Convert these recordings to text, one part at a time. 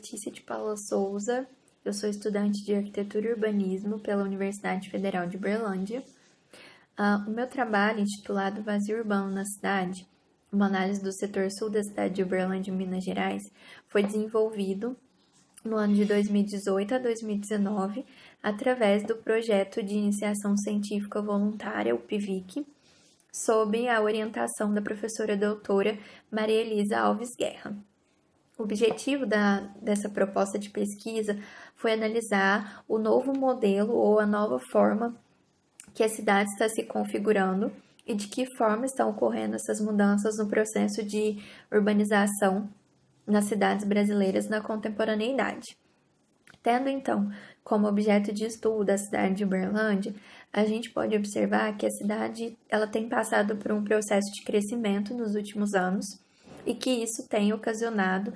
Letícia de Paula Souza, eu sou estudante de Arquitetura e Urbanismo pela Universidade Federal de Uberlândia. O meu trabalho, intitulado Vazio Urbano na Cidade, uma análise do setor sul da cidade de Uberlândia, Minas Gerais, foi desenvolvido no ano de 2018 a 2019, através do projeto de iniciação científica voluntária, o PIVIC, sob a orientação da professora doutora Maria Elisa Alves Guerra. O objetivo dessa proposta de pesquisa foi analisar o novo modelo ou a nova forma que a cidade está se configurando e de que forma estão ocorrendo essas mudanças no processo de urbanização nas cidades brasileiras na contemporaneidade. Tendo, então, como objeto de estudo a cidade de Uberlândia, a gente pode observar que a cidade ela tem passado por um processo de crescimento nos últimos anos e que isso tem ocasionado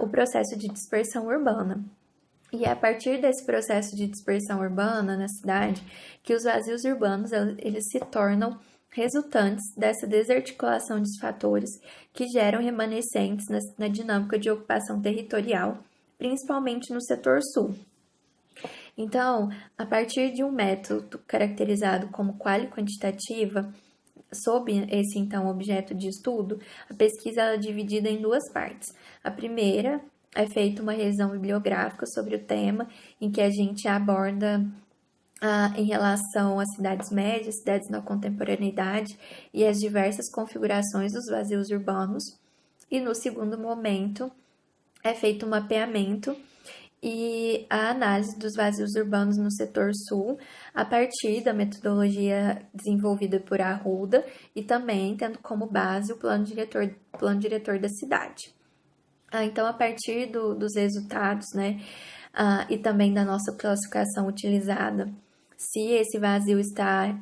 o processo de dispersão urbana. E é a partir desse processo de dispersão urbana na cidade que os vazios urbanos eles se tornam resultantes dessa desarticulação de fatores que geram remanescentes na dinâmica de ocupação territorial, principalmente no setor sul. Então, a partir de um método caracterizado como quali-quantitativa, sob esse, então, objeto de estudo, a pesquisa é dividida em duas partes. A primeira é feita uma revisão bibliográfica sobre o tema, em que a gente aborda em relação às cidades médias, cidades na contemporaneidade e as diversas configurações dos vazios urbanos. E no segundo momento, é feito um mapeamento e a análise dos vazios urbanos no setor sul, a partir da metodologia desenvolvida por Arruda e também tendo como base o plano diretor da cidade. Então, a partir dos resultados, né, e também da nossa classificação utilizada, se esse vazio está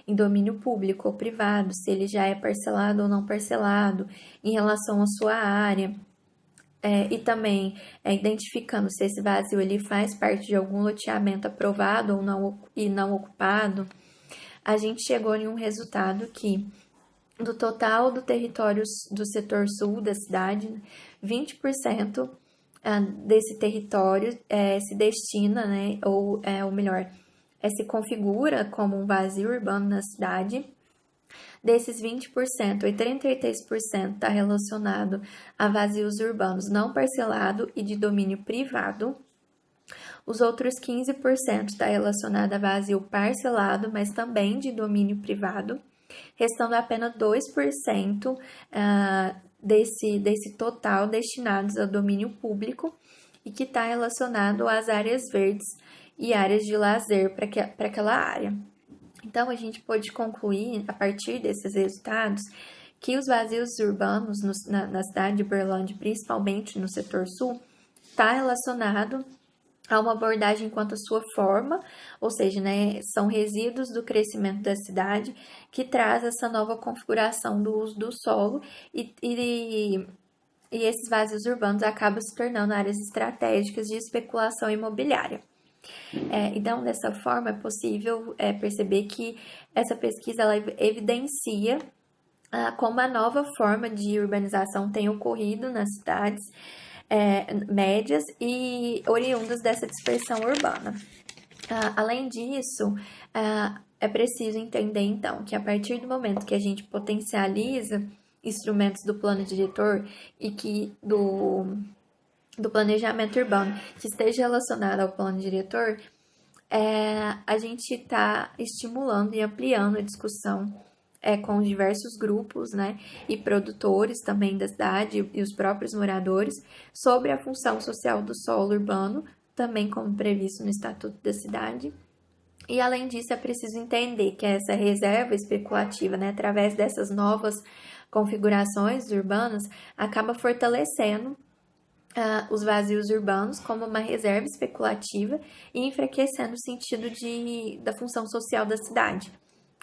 em domínio público ou privado, se ele já é parcelado ou não parcelado, em relação à sua área, e também identificando se esse vazio ele faz parte de algum loteamento aprovado ou não, e não ocupado, a gente chegou em um resultado que, do total do território do setor sul da cidade, 20% desse território se destina, né, ou melhor, se configura como um vazio urbano na cidade. Desses 20%, 83% está relacionado a vazios urbanos não parcelado e de domínio privado. Os outros 15% está relacionado a vazio parcelado, mas também de domínio privado, restando apenas 2% desse total destinados ao domínio público e que está relacionado às áreas verdes e áreas de lazer para aquela área. Então, a gente pode concluir, a partir desses resultados, que os vazios urbanos na cidade de Uberlândia, principalmente no setor sul, está relacionado a uma abordagem quanto à sua forma, ou seja, né, são resíduos do crescimento da cidade que traz essa nova configuração do uso do solo e esses vazios urbanos acabam se tornando áreas estratégicas de especulação imobiliária. Então, dessa forma, é possível perceber que essa pesquisa ela evidencia como a nova forma de urbanização tem ocorrido nas cidades médias e oriundas dessa dispersão urbana. Além disso, é preciso entender, então, que a partir do momento que a gente potencializa instrumentos do plano diretor e que do planejamento urbano que esteja relacionado ao plano diretor, a gente está estimulando e ampliando a discussão com diversos grupos, né, e produtores também da cidade e os próprios moradores sobre a função social do solo urbano, também como previsto no Estatuto da Cidade. E além disso, é preciso entender que essa reserva especulativa, né, através dessas novas configurações urbanas, acaba fortalecendo os vazios urbanos como uma reserva especulativa e enfraquecendo o sentido da função social da cidade,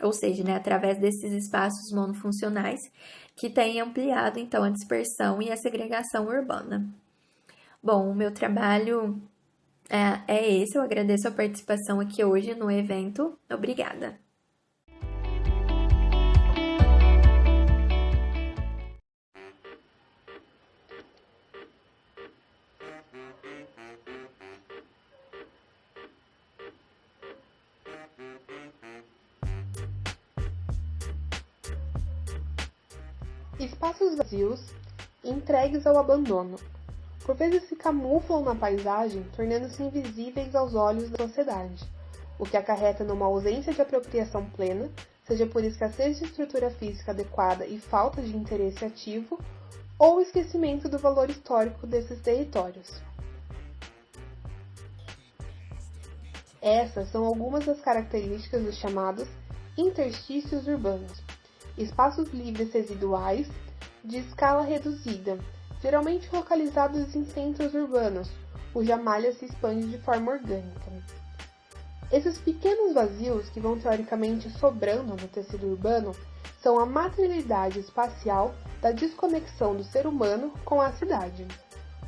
ou seja, né, através desses espaços monofuncionais que têm ampliado, então, a dispersão e a segregação urbana. Bom, o meu trabalho é esse, eu agradeço a participação aqui hoje no evento, obrigada! Espaços vazios, entregues ao abandono. Por vezes se camuflam na paisagem, tornando-se invisíveis aos olhos da sociedade, o que acarreta numa ausência de apropriação plena, seja por escassez de estrutura física adequada e falta de interesse ativo, ou esquecimento do valor histórico desses territórios. Essas são algumas das características dos chamados interstícios urbanos, espaços livres residuais de escala reduzida, geralmente localizados em centros urbanos, cuja malha se expande de forma orgânica. Esses pequenos vazios que vão teoricamente sobrando no tecido urbano são a materialidade espacial da desconexão do ser humano com a cidade.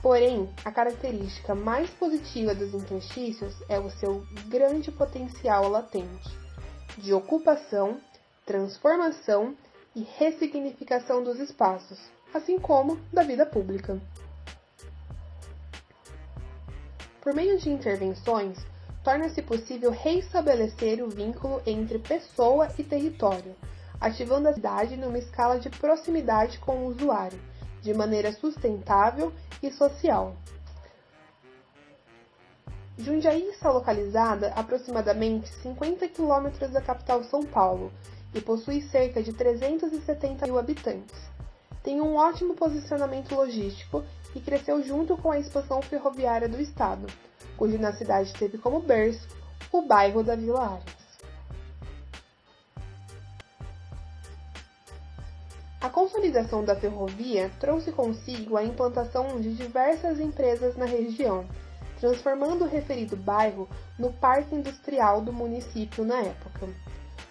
Porém, a característica mais positiva dos interstícios é o seu grande potencial latente de ocupação, transformação e ressignificação dos espaços, assim como da vida pública. Por meio de intervenções, torna-se possível reestabelecer o vínculo entre pessoa e território, ativando a cidade numa escala de proximidade com o usuário, de maneira sustentável e social. Jundiaí está localizada a aproximadamente 50 km da capital São Paulo e possui cerca de 370 mil habitantes. Tem um ótimo posicionamento logístico e cresceu junto com a expansão ferroviária do estado, cujo na cidade teve como berço o bairro da Vila Ares. A consolidação da ferrovia trouxe consigo a implantação de diversas empresas na região, transformando o referido bairro no parque industrial do município na época.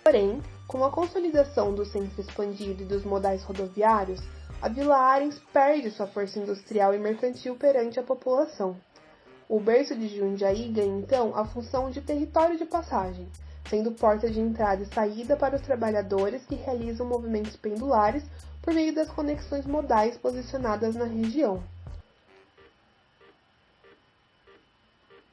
Porém, com a consolidação do centro expandido e dos modais rodoviários, a Vila Ares perde sua força industrial e mercantil perante a população. O berço de Jundiaí ganha então a função de território de passagem, sendo porta de entrada e saída para os trabalhadores que realizam movimentos pendulares por meio das conexões modais posicionadas na região.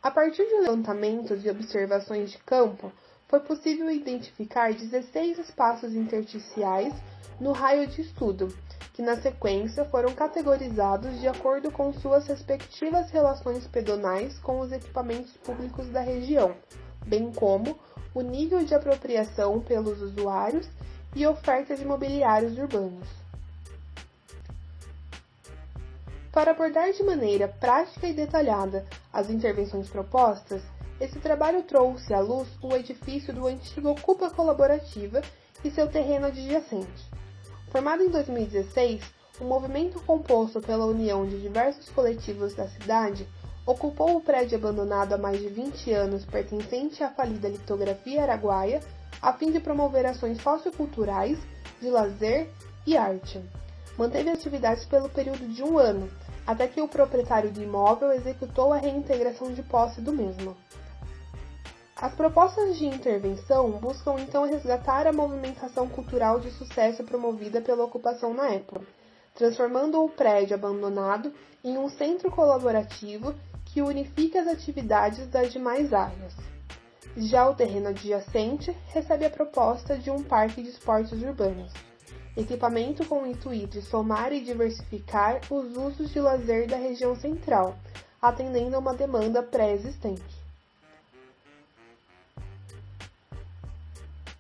A partir de levantamentos e observações de campo, foi possível identificar 16 espaços intersticiais no raio de estudo, que na sequência foram categorizados de acordo com suas respectivas relações pedonais com os equipamentos públicos da região, bem como o nível de apropriação pelos usuários e oferta de mobiliários urbanos. Para abordar de maneira prática e detalhada as intervenções propostas, esse trabalho trouxe à luz o edifício do antigo Ocupa Colaborativa e seu terreno adjacente. Formado em 2016, o movimento composto pela união de diversos coletivos da cidade ocupou o prédio abandonado há mais de 20 anos pertencente à falida Litografia Araguaia, a fim de promover ações socioculturais, de lazer e arte. Manteve atividades pelo período de 1 ano, até que o proprietário do imóvel executou a reintegração de posse do mesmo. As propostas de intervenção buscam então resgatar a movimentação cultural de sucesso promovida pela ocupação na época, transformando o prédio abandonado em um centro colaborativo que unifica as atividades das demais áreas. Já o terreno adjacente recebe a proposta de um parque de esportes urbanos, equipamento com o intuito de somar e diversificar os usos de lazer da região central, atendendo a uma demanda pré-existente.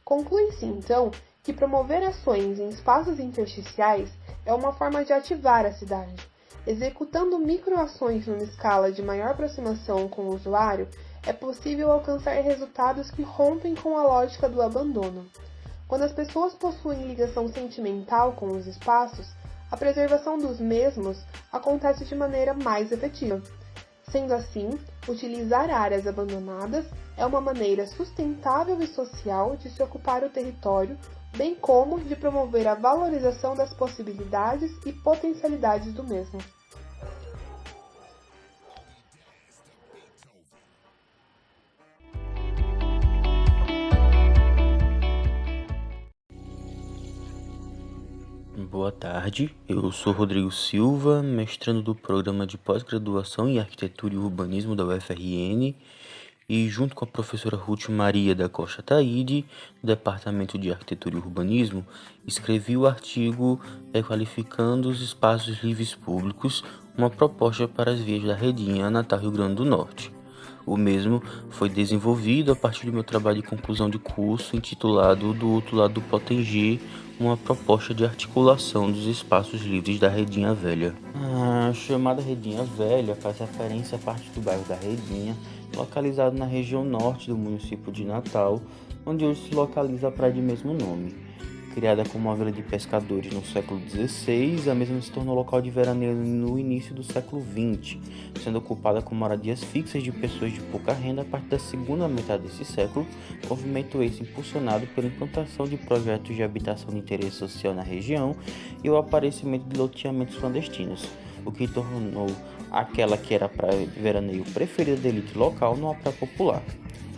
Conclui-se, então, que promover ações em espaços intersticiais é uma forma de ativar a cidade. Executando microações numa escala de maior aproximação com o usuário, é possível alcançar resultados que rompem com a lógica do abandono. Quando as pessoas possuem ligação sentimental com os espaços, a preservação dos mesmos acontece de maneira mais efetiva. Sendo assim, utilizar áreas abandonadas é uma maneira sustentável e social de se ocupar o território, bem como de promover a valorização das possibilidades e potencialidades do mesmo. Boa tarde, eu sou Rodrigo Silva, mestrando do Programa de Pós-Graduação em Arquitetura e Urbanismo da UFRN, e junto com a professora Ruth Maria da Costa Taide, do Departamento de Arquitetura e Urbanismo, escrevi o artigo Requalificando os Espaços Livres Públicos, uma proposta para as vias da Redinha, Natal, Rio Grande do Norte. O mesmo foi desenvolvido a partir do meu trabalho de conclusão de curso intitulado Do Outro Lado do Potengi, uma proposta de articulação dos espaços livres da Redinha Velha. A chamada Redinha Velha faz referência à parte do bairro da Redinha, localizado na região norte do município de Natal, onde hoje se localiza a praia de mesmo nome. Criada como uma vila de pescadores no século XVI, a mesma se tornou local de veraneio no início do século XX, sendo ocupada com moradias fixas de pessoas de pouca renda a partir da segunda metade desse século, movimento esse impulsionado pela implantação de projetos de habitação de interesse social na região e o aparecimento de loteamentos clandestinos, o que tornou aquela que era a praia de veraneio preferida da elite local numa praia popular.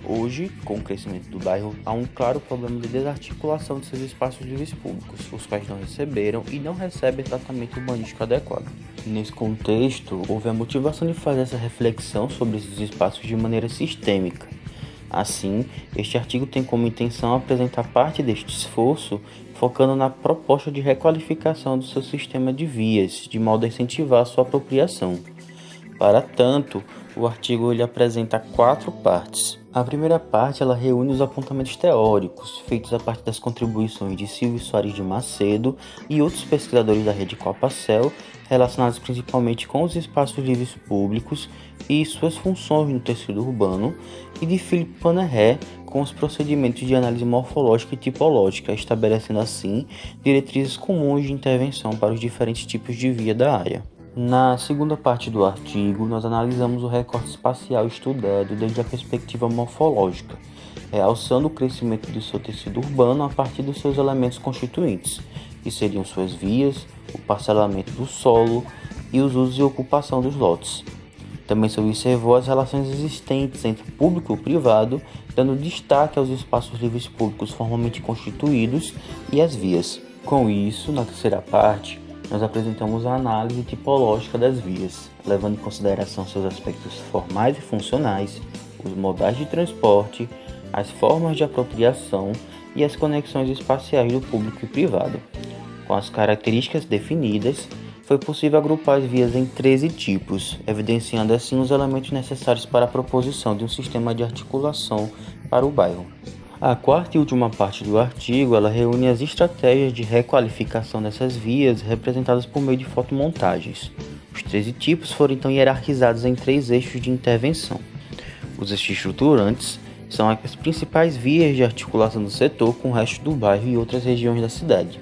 Hoje, com o crescimento do bairro, há um claro problema de desarticulação de seus espaços livres públicos, os quais não receberam e não recebem tratamento urbanístico adequado. Nesse contexto, houve a motivação de fazer essa reflexão sobre esses espaços de maneira sistêmica. Assim, este artigo tem como intenção apresentar parte deste esforço, focando na proposta de requalificação do seu sistema de vias, de modo a incentivar a sua apropriação. Para tanto, o artigo ele apresenta 4 partes. A primeira parte ela reúne os apontamentos teóricos, feitos a partir das contribuições de Silvio Soares de Macedo e outros pesquisadores da rede Copacel, relacionados principalmente com os espaços livres públicos e suas funções no tecido urbano, e de Philippe Paneré, com os procedimentos de análise morfológica e tipológica, estabelecendo assim diretrizes comuns de intervenção para os diferentes tipos de via da área. Na segunda parte do artigo, nós analisamos o recorte espacial estudado desde a perspectiva morfológica, realçando o crescimento do seu tecido urbano a partir dos seus elementos constituintes, que seriam suas vias, o parcelamento do solo e os usos e ocupação dos lotes. Também se observou as relações existentes entre público e privado, dando destaque aos espaços livres públicos formalmente constituídos e às vias. Com isso, na terceira parte, nós apresentamos a análise tipológica das vias, levando em consideração seus aspectos formais e funcionais, os modais de transporte, as formas de apropriação e as conexões espaciais do público e privado. Com as características definidas, foi possível agrupar as vias em 13 tipos, evidenciando assim os elementos necessários para a proposição de um sistema de articulação para o bairro. A quarta e última parte do artigo, ela reúne as estratégias de requalificação dessas vias representadas por meio de fotomontagens. Os 13 tipos foram então hierarquizados em 3 eixos de intervenção. Os eixos estruturantes são as principais vias de articulação do setor com o resto do bairro e outras regiões da cidade.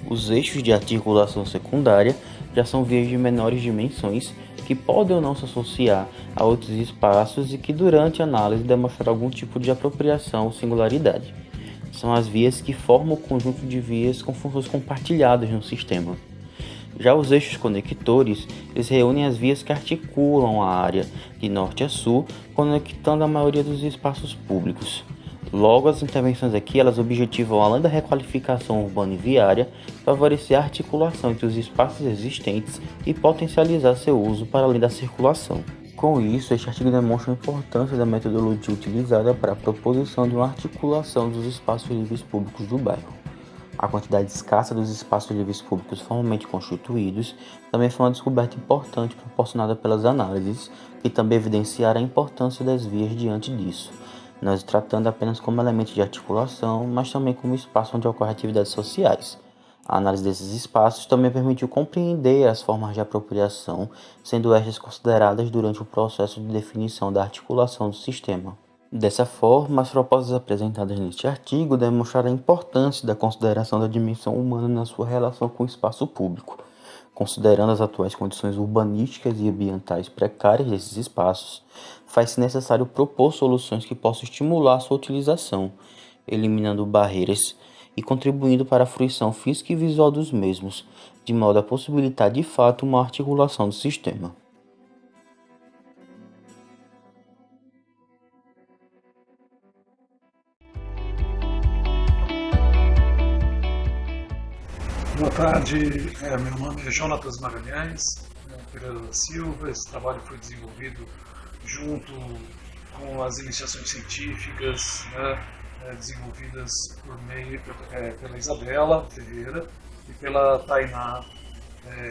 Os eixos de articulação secundária já são vias de menores dimensões que podem ou não se associar a outros espaços e que durante a análise demonstram algum tipo de apropriação ou singularidade. São as vias que formam o conjunto de vias com funções compartilhadas no sistema. Já os eixos conectores, eles reúnem as vias que articulam a área de norte a sul, conectando a maioria dos espaços públicos. Logo, as intervenções aqui, elas objetivam, além da requalificação urbana e viária, favorecer a articulação entre os espaços existentes e potencializar seu uso para além da circulação. Com isso, este artigo demonstra a importância da metodologia utilizada para a proposição de uma articulação dos espaços livres públicos do bairro. A quantidade escassa dos espaços livres públicos formalmente constituídos também foi uma descoberta importante proporcionada pelas análises, que também evidenciaram a importância das vias diante disso, nós tratando apenas como elemento de articulação, mas também como espaço onde ocorrem atividades sociais. A análise desses espaços também permitiu compreender as formas de apropriação, sendo estas consideradas durante o processo de definição da articulação do sistema. Dessa forma, as propostas apresentadas neste artigo demonstraram a importância da consideração da dimensão humana na sua relação com o espaço público. Considerando as atuais condições urbanísticas e ambientais precárias desses espaços, faz-se necessário propor soluções que possam estimular sua utilização, eliminando barreiras e contribuindo para a fruição física e visual dos mesmos, de modo a possibilitar de fato uma articulação do sistema. Boa tarde, meu nome é Jonatas Magalhães Pereira da Silva. Esse trabalho foi desenvolvido junto com as iniciações científicas, né, desenvolvidas pela Isabela Ferreira e pela Tainá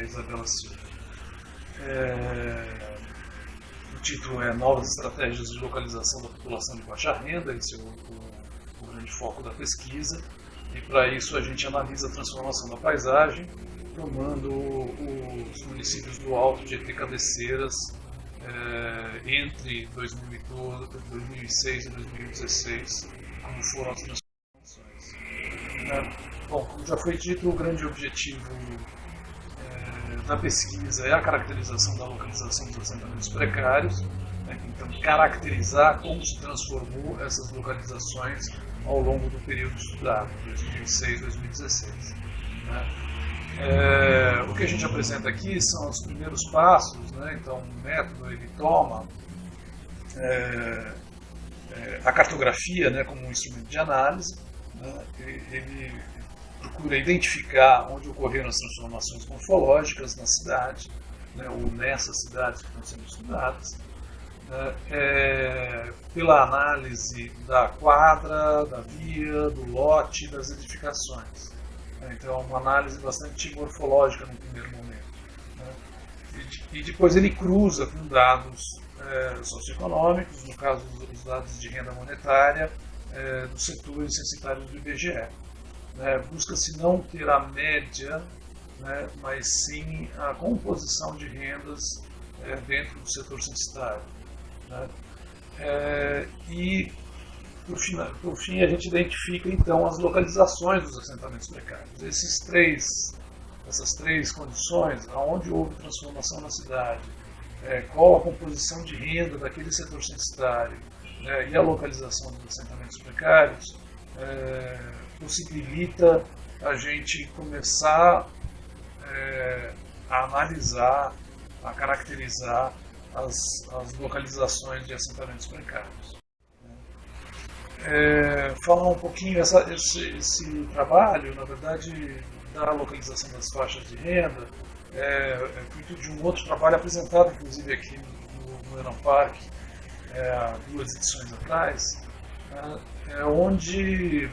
Isabela Silva. O título é Novas Estratégias de Localização da População de Baixa Renda, esse é o grande foco da pesquisa, e para isso a gente analisa a transformação da paisagem, tomando os municípios do Alto de Cabeceiras entre 2006 e 2016, como foram as transformações. Bom, como já foi dito, o grande objetivo da pesquisa é a caracterização da localização dos assentamentos precários, então caracterizar como se transformou essas localizações ao longo do período estudado, 2006-2016. O que a gente apresenta aqui são os primeiros passos, então o método ele toma a cartografia como um instrumento de análise, ele procura identificar onde ocorreram as transformações morfológicas na cidade, ou nessas cidades que estão sendo estudadas, pela análise da quadra, da via, do lote, das edificações. Então é uma análise bastante morfológica no primeiro momento. E depois ele cruza com dados socioeconômicos, no caso os dados de renda monetária, dos setores censitários do IBGE. Busca-se não ter a média, mas sim a composição de rendas dentro do setor censitário. E, por fim, a gente identifica então as localizações dos assentamentos precários. Essas três condições, aonde houve transformação na cidade, qual a composição de renda daquele setor censitário e a localização dos assentamentos precários, possibilita a gente começar a analisar, a caracterizar as localizações de assentamentos precários. Falar um pouquinho, esse trabalho, na verdade, da localização das faixas de renda, é fruto de um outro trabalho apresentado, inclusive, aqui no Enan Park, há 2 edições atrás, onde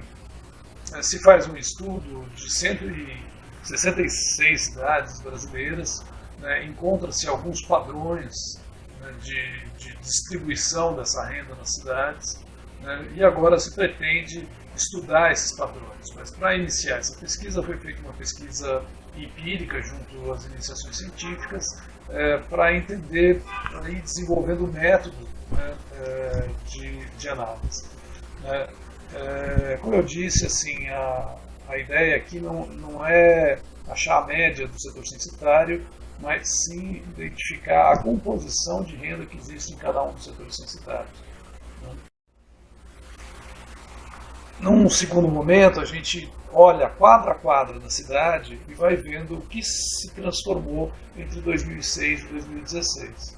se faz um estudo de 166 cidades brasileiras, encontra-se alguns padrões de distribuição dessa renda nas cidades, e agora se pretende estudar esses padrões. Mas para iniciar essa pesquisa foi feita uma pesquisa empírica junto às iniciações científicas para entender e desenvolvendo o método de análise. Como eu disse, assim, a ideia aqui não é achar a média do setor censitário, mas sim identificar a composição de renda que existe em cada um dos setores censitários. Num segundo momento, a gente olha quadra a quadra da cidade e vai vendo o que se transformou entre 2006 e 2016.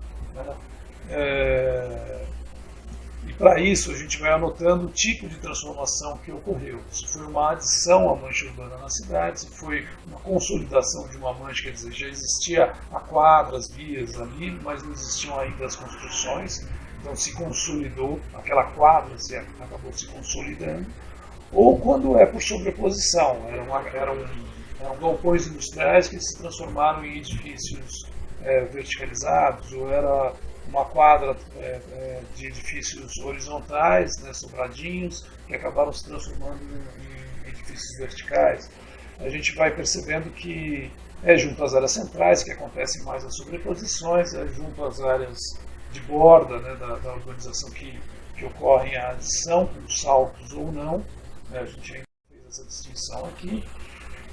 E para isso a gente vai anotando o tipo de transformação que ocorreu. Se foi uma adição à mancha urbana na cidade, se foi uma consolidação de uma mancha, quer dizer, já existia a quadra, as vias ali, mas não existiam ainda as construções, então se consolidou, aquela quadra acabou se consolidando, ou quando é por sobreposição, eram galpões industriais que se transformaram em edifícios verticalizados, ou era uma quadra de edifícios horizontais, sobradinhos, que acabaram se transformando em edifícios verticais. A gente vai percebendo que é junto às áreas centrais que acontecem mais as sobreposições, é junto às áreas de borda da urbanização que ocorrem a adição, com saltos ou não. A gente ainda fez essa distinção aqui.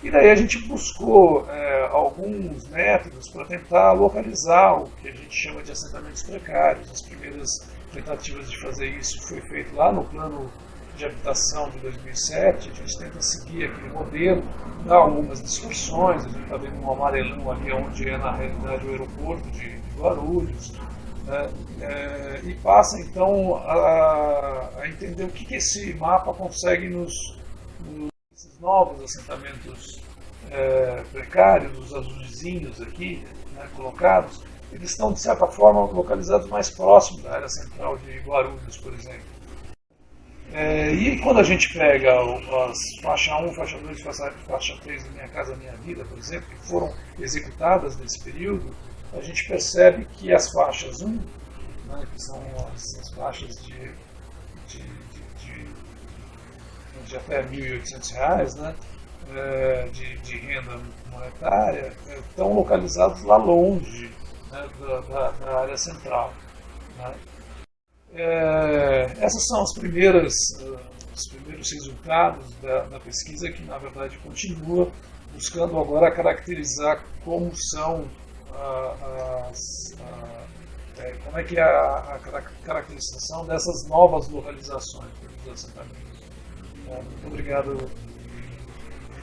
E daí a gente buscou alguns métodos para tentar localizar o que a gente chama de assentamentos precários. As primeiras tentativas de fazer isso foi feito lá no plano de habitação de 2007. A gente tenta seguir aquele modelo, dá algumas distorções. A gente está vendo um amarelão ali onde é na realidade o aeroporto de Guarulhos. E passa então a entender o que esse mapa consegue nesses novos assentamentos precários, os azulzinhos aqui colocados, eles estão, de certa forma, localizados mais próximos da área central de Guarulhos, por exemplo. E quando a gente pega as faixa 1, faixa 2, faixa 3 do Minha Casa Minha Vida, por exemplo, que foram executadas nesse período, a gente percebe que as faixas 1, né, que são as faixas de até R$ 1.800, né, de renda monetária, estão localizados lá longe, né, da área central. Né. Essas são os primeiros resultados da pesquisa, que na verdade continua buscando agora caracterizar como são como é que é a caracterização dessas novas localizações dos assentamentos. Muito obrigado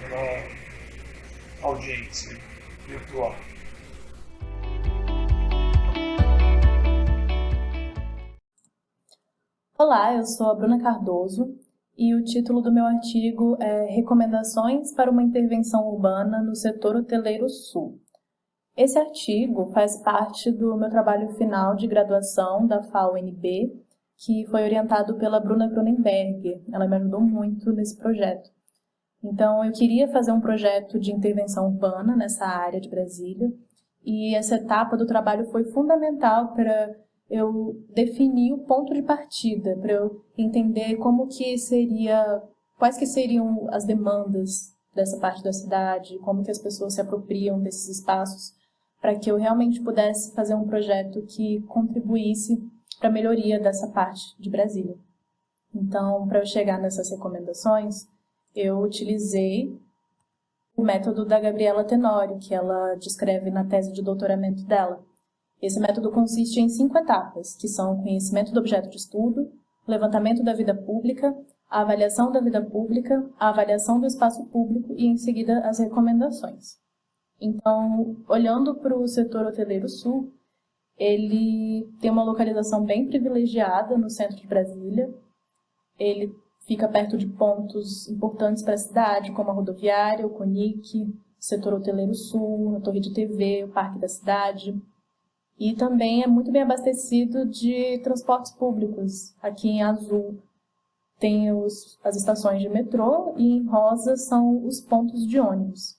pela audiência virtual. Olá, eu sou a Bruna Cardoso e o título do meu artigo é Recomendações para uma intervenção urbana no setor hoteleiro sul. Esse artigo faz parte do meu trabalho final de graduação da FAUNB, que foi orientado pela Bruna Cronenberger. Ela me ajudou muito nesse projeto. Então, eu queria fazer um projeto de intervenção urbana nessa área de Brasília, e essa etapa do trabalho foi fundamental para eu definir o ponto de partida, para eu entender quais que seriam as demandas dessa parte da cidade, como que as pessoas se apropriam desses espaços, para que eu realmente pudesse fazer um projeto que contribuísse para a melhoria dessa parte de Brasília. Então, para eu chegar nessas recomendações, eu utilizei o método da Gabriela Tenório, que ela descreve na tese de doutoramento dela. Esse método consiste em 5 etapas, que são o conhecimento do objeto de estudo, o levantamento da vida pública, a avaliação da vida pública, a avaliação do espaço público e, em seguida, as recomendações. Então, olhando para o setor hoteleiro sul, ele tem uma localização bem privilegiada no centro de Brasília. Ele fica perto de pontos importantes para a cidade, como a rodoviária, o CONIC, o setor hoteleiro sul, a torre de TV, o parque da cidade. E também é muito bem abastecido de transportes públicos. Aqui em azul tem as estações de metrô e em rosa são os pontos de ônibus.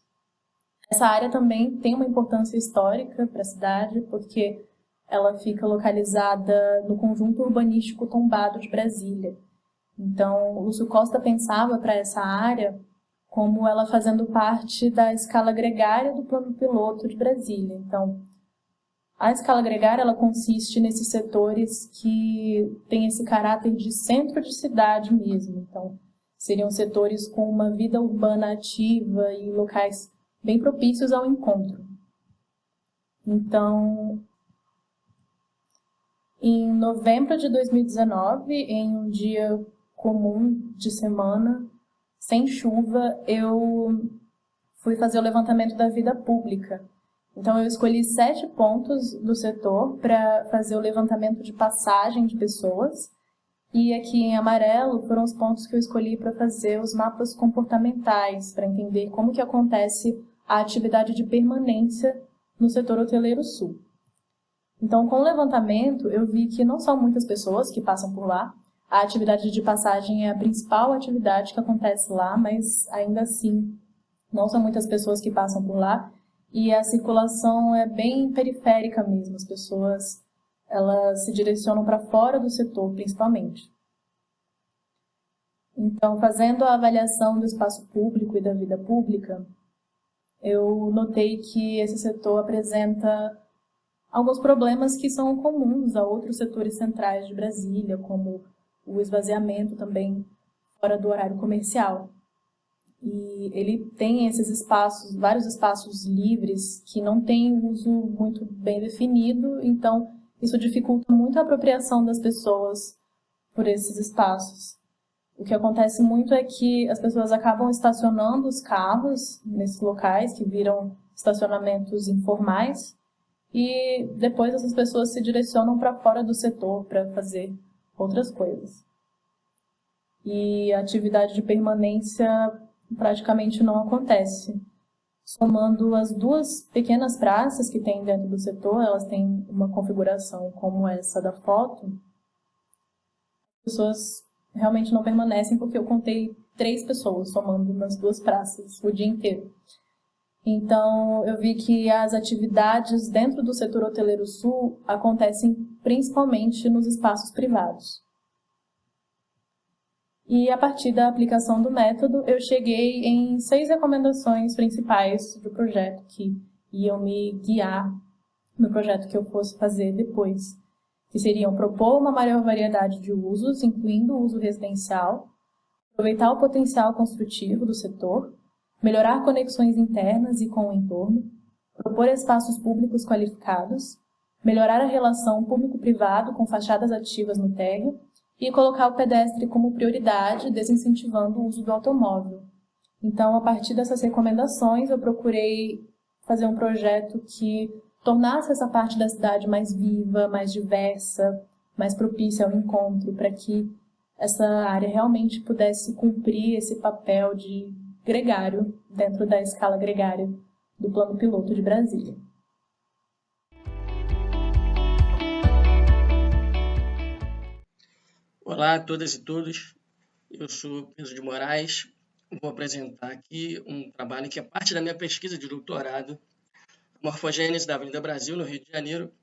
Essa área também tem uma importância histórica para a cidade, porque ela fica localizada no conjunto urbanístico tombado de Brasília. Então, o Lúcio Costa pensava para essa área como ela fazendo parte da escala gregária do plano piloto de Brasília. Então, a escala gregária ela consiste nesses setores que têm esse caráter de centro de cidade mesmo. Então, seriam setores com uma vida urbana ativa e locais bem propícios ao encontro. Então, em novembro de 2019, em um dia comum de semana, sem chuva, eu fui fazer o levantamento da vida pública. Então, eu escolhi 7 pontos do setor para fazer o levantamento de passagem de pessoas. E aqui em amarelo foram os pontos que eu escolhi para fazer os mapas comportamentais, para entender como que acontece a atividade de permanência no setor hoteleiro sul. Então, com o levantamento, eu vi que não são muitas pessoas que passam por lá. A atividade de passagem é a principal atividade que acontece lá, mas ainda assim, não são muitas pessoas que passam por lá. E a circulação é bem periférica mesmo, as pessoas elas se direcionam para fora do setor, principalmente. Então, fazendo a avaliação do espaço público e da vida pública, eu notei que esse setor apresenta alguns problemas que são comuns a outros setores centrais de Brasília, como o esvaziamento também fora do horário comercial. E ele tem esses espaços, vários espaços livres que não têm uso muito bem definido, então isso dificulta muito a apropriação das pessoas por esses espaços. O que acontece muito é que as pessoas acabam estacionando os carros nesses locais que viram estacionamentos informais e depois essas pessoas se direcionam para fora do setor para fazer outras coisas. E a atividade de permanência praticamente não acontece. somando as duas pequenas praças que tem dentro do setor, elas têm uma configuração como essa da foto, as pessoas realmente não permanecem, porque eu contei 3 pessoas somando nas 2 praças o dia inteiro. Então, eu vi que as atividades dentro do setor hoteleiro sul acontecem principalmente nos espaços privados. E a partir da aplicação do método, eu cheguei em 6 recomendações principais do projeto que iam me guiar no projeto que eu fosse fazer depois, que seriam propor uma maior variedade de usos, incluindo o uso residencial, aproveitar o potencial construtivo do setor, melhorar conexões internas e com o entorno, propor espaços públicos qualificados, melhorar a relação público-privado com fachadas ativas no térreo e colocar o pedestre como prioridade, desincentivando o uso do automóvel. Então, a partir dessas recomendações, eu procurei fazer um projeto que tornasse essa parte da cidade mais viva, mais diversa, mais propícia ao encontro, para que essa área realmente pudesse cumprir esse papel de gregário dentro da escala gregária do Plano Piloto de Brasília. Olá a todas e todos, eu sou Pedro de Moraes, vou apresentar aqui um trabalho que é parte da minha pesquisa de doutorado, Morfogênese da Avenida Brasil, no Rio de Janeiro,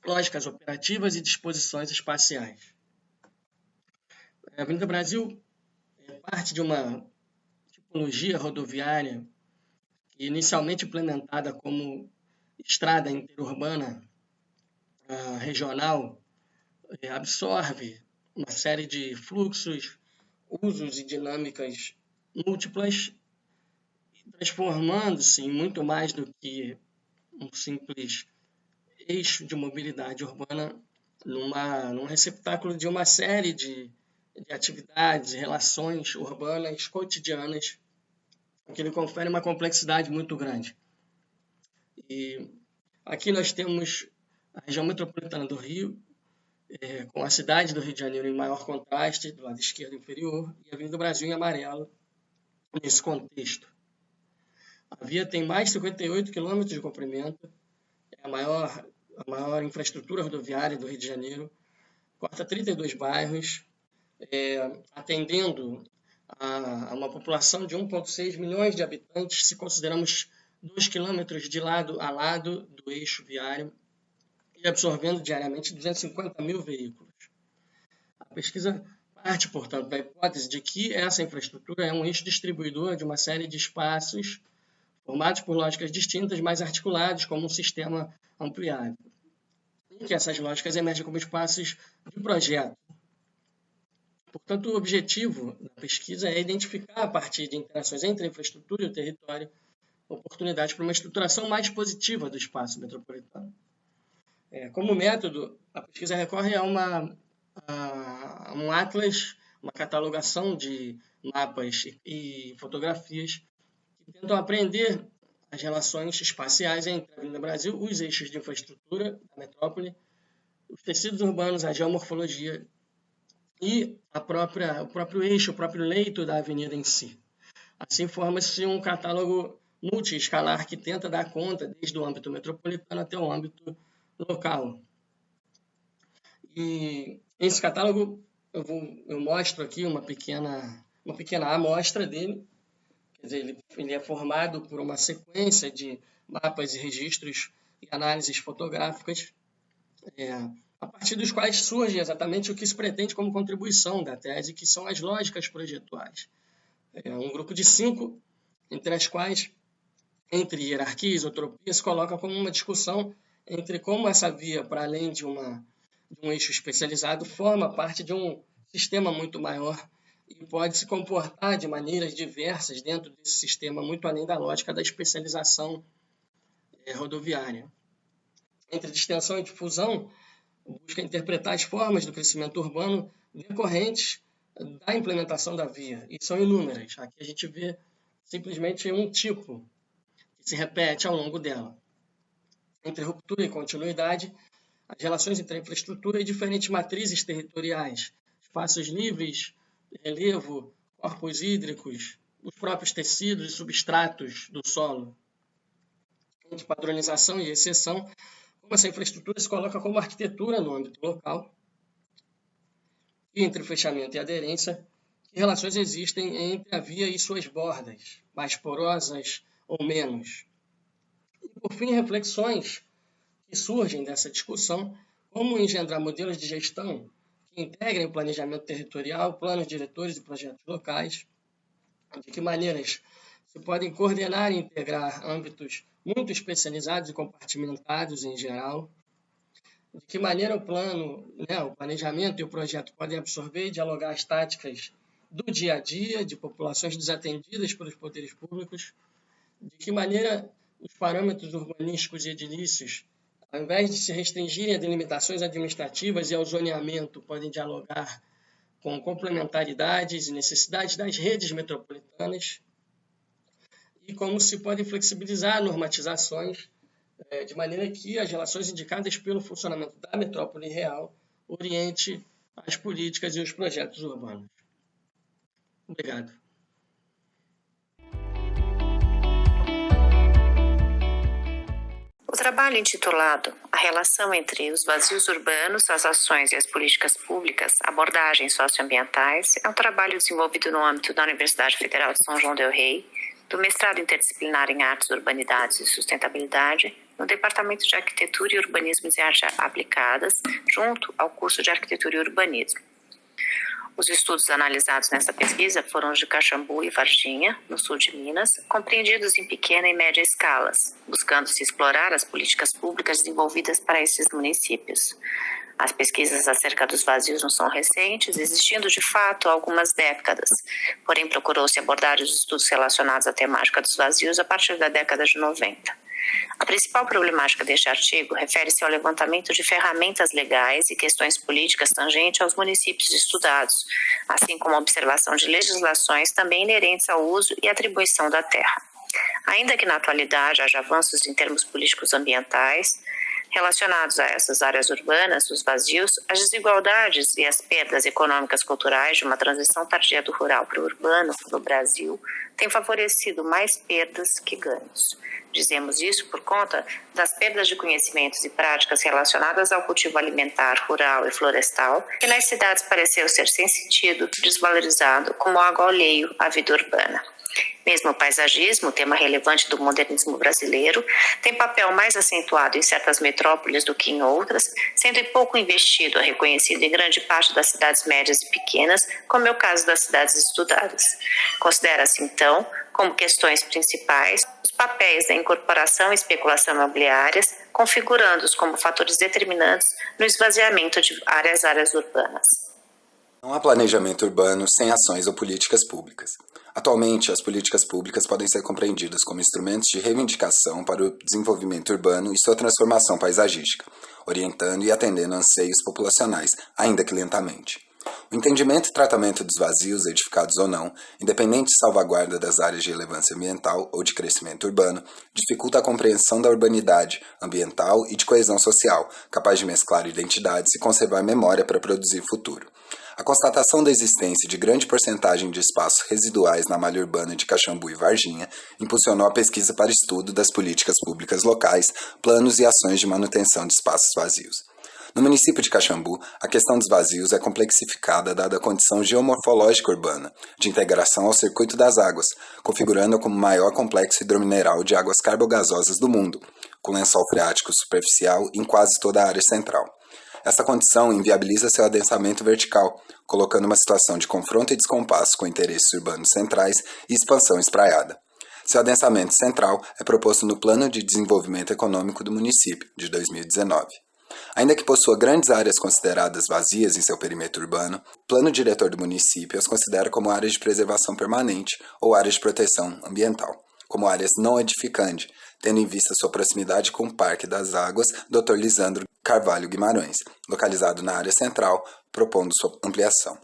lógicas operativas e disposições espaciais. A Avenida Brasil é parte de uma tipologia rodoviária que, inicialmente implementada como estrada interurbana regional, absorve uma série de fluxos, usos e dinâmicas múltiplas, transformando-se em muito mais do que um simples eixo de mobilidade urbana num receptáculo de uma série de atividades e relações urbanas cotidianas, que lhe confere uma complexidade muito grande. E aqui nós temos a região metropolitana do Rio, com a cidade do Rio de Janeiro em maior contraste, do lado esquerdo inferior, e a Avenida Brasil em amarelo, nesse contexto. A via tem mais de 58 quilômetros de comprimento, é a maior infraestrutura rodoviária do Rio de Janeiro, corta 32 bairros, atendendo a uma população de 1,6 milhões de habitantes, se consideramos 2 quilômetros de lado a lado do eixo viário, e absorvendo diariamente 250 mil veículos. A pesquisa parte, portanto, da hipótese de que essa infraestrutura é um eixo distribuidor de uma série de espaços formados por lógicas distintas, mas articulados como um sistema ampliado. E que essas lógicas emergem como espaços de projeto. Portanto, o objetivo da pesquisa é identificar, a partir de interações entre a infraestrutura e o território, oportunidades para uma estruturação mais positiva do espaço metropolitano. Como método, a pesquisa recorre a um atlas, uma catalogação de mapas e fotografias que tentam aprender as relações espaciais entre a Avenida Brasil, os eixos de infraestrutura da metrópole, os tecidos urbanos, a geomorfologia e o próprio eixo, o próprio leito da avenida em si. Assim forma-se um catálogo multi-escalar que tenta dar conta desde o âmbito metropolitano até o âmbito local. E esse catálogo eu mostro aqui uma pequena amostra dele. Quer dizer, ele é formado por uma sequência de mapas e registros e análises fotográficas, a partir dos quais surge exatamente o que se pretende como contribuição da tese, que são as lógicas projetuais. Um grupo de 5, entre as quais, entre hierarquia e isotropia, se coloca como uma discussão entre como essa via, para além de um eixo especializado, forma parte de um sistema muito maior e pode se comportar de maneiras diversas dentro desse sistema, muito além da lógica da especialização rodoviária. Entre distensão e difusão, busca interpretar as formas do crescimento urbano decorrentes da implementação da via, e são inúmeras. Aqui a gente vê simplesmente um tipo que se repete ao longo dela. Entre ruptura e continuidade, as relações entre a infraestrutura e diferentes matrizes territoriais, espaços livres, relevo, corpos hídricos, os próprios tecidos e substratos do solo, entre padronização e exceção, como essa infraestrutura se coloca como arquitetura no âmbito local, e entre o fechamento e a aderência, que relações existem entre a via e suas bordas, mais porosas ou menos. E, por fim, reflexões que surgem dessa discussão, como engendrar modelos de gestão que integrem o planejamento territorial, planos diretores e projetos locais, de que maneiras se podem coordenar e integrar âmbitos muito especializados e compartimentados em geral, de que maneira o planejamento e o projeto podem absorver e dialogar as táticas do dia a dia de populações desatendidas pelos poderes públicos, de que maneira os parâmetros urbanísticos e edilícios, ao invés de se restringirem a delimitações administrativas e ao zoneamento, podem dialogar com complementaridades e necessidades das redes metropolitanas, e como se podem flexibilizar normatizações de maneira que as relações indicadas pelo funcionamento da metrópole real oriente as políticas e os projetos urbanos. Obrigado. O trabalho intitulado A Relação entre os Vazios Urbanos, as Ações e as Políticas Públicas, Abordagens Socioambientais, é um trabalho desenvolvido no âmbito da Universidade Federal de São João del Rei, do mestrado interdisciplinar em Artes, Urbanidades e Sustentabilidade, no Departamento de Arquitetura e Urbanismo e Artes Aplicadas, junto ao curso de Arquitetura e Urbanismo. Os estudos analisados nessa pesquisa foram os de Caxambu e Varginha, no sul de Minas, compreendidos em pequena e média escalas, buscando-se explorar as políticas públicas desenvolvidas para esses municípios. As pesquisas acerca dos vazios não são recentes, existindo de fato há algumas décadas, porém procurou-se abordar os estudos relacionados à temática dos vazios a partir da década de 90. A principal problemática deste artigo refere-se ao levantamento de ferramentas legais e questões políticas tangentes aos municípios estudados, assim como a observação de legislações também inerentes ao uso e atribuição da terra. Ainda que na atualidade haja avanços em termos políticos ambientais relacionados a essas áreas urbanas, os vazios, as desigualdades e as perdas econômicas culturais de uma transição tardia do rural para o urbano no Brasil têm favorecido mais perdas que ganhos. Dizemos isso por conta das perdas de conhecimentos e práticas relacionadas ao cultivo alimentar, rural e florestal, que nas cidades pareceu ser sem sentido, desvalorizado como água ao leio à vida urbana. Mesmo o paisagismo, tema relevante do modernismo brasileiro, tem papel mais acentuado em certas metrópoles do que em outras, sendo pouco investido ou reconhecido em grande parte das cidades médias e pequenas, como é o caso das cidades estudadas. Considera-se, então, como questões principais os papéis da incorporação e especulação imobiliárias, configurando-os como fatores determinantes no esvaziamento de áreas urbanas. Não há planejamento urbano sem ações ou políticas públicas. Atualmente, as políticas públicas podem ser compreendidas como instrumentos de reivindicação para o desenvolvimento urbano e sua transformação paisagística, orientando e atendendo anseios populacionais, ainda que lentamente. O entendimento e tratamento dos vazios, edificados ou não, independente de salvaguarda das áreas de relevância ambiental ou de crescimento urbano, dificulta a compreensão da urbanidade ambiental e de coesão social, capaz de mesclar identidades e conservar memória para produzir futuro. A constatação da existência de grande porcentagem de espaços residuais na malha urbana de Caxambu e Varginha impulsionou a pesquisa para estudo das políticas públicas locais, planos e ações de manutenção de espaços vazios. No município de Caxambu, a questão dos vazios é complexificada dada a condição geomorfológica urbana, de integração ao circuito das águas, configurando-a como o maior complexo hidromineral de águas carbogasosas do mundo, com lençol freático superficial em quase toda a área central. Essa condição inviabiliza seu adensamento vertical, colocando uma situação de confronto e descompasso com interesses urbanos centrais e expansão espraiada. Seu adensamento central é proposto no Plano de Desenvolvimento Econômico do município, de 2019. Ainda que possua grandes áreas consideradas vazias em seu perímetro urbano, o plano diretor do município as considera como áreas de preservação permanente ou áreas de proteção ambiental, como áreas não edificantes, tendo em vista sua proximidade com o Parque das Águas Dr. Lisandro Carvalho Guimarães, localizado na área central, propondo sua ampliação.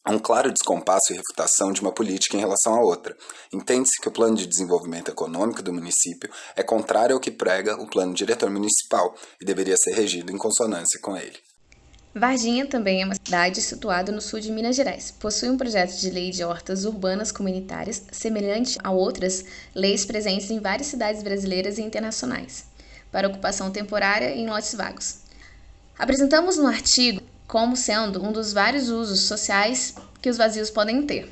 Há um claro descompasso e refutação de uma política em relação à outra. Entende-se que o plano de desenvolvimento econômico do município é contrário ao que prega o plano diretor municipal e deveria ser regido em consonância com ele. Varginha também é uma cidade situada no sul de Minas Gerais. Possui um projeto de lei de hortas urbanas comunitárias semelhante a outras leis presentes em várias cidades brasileiras e internacionais, para ocupação temporária em lotes vagos. Apresentamos no artigo como sendo um dos vários usos sociais que os vazios podem ter.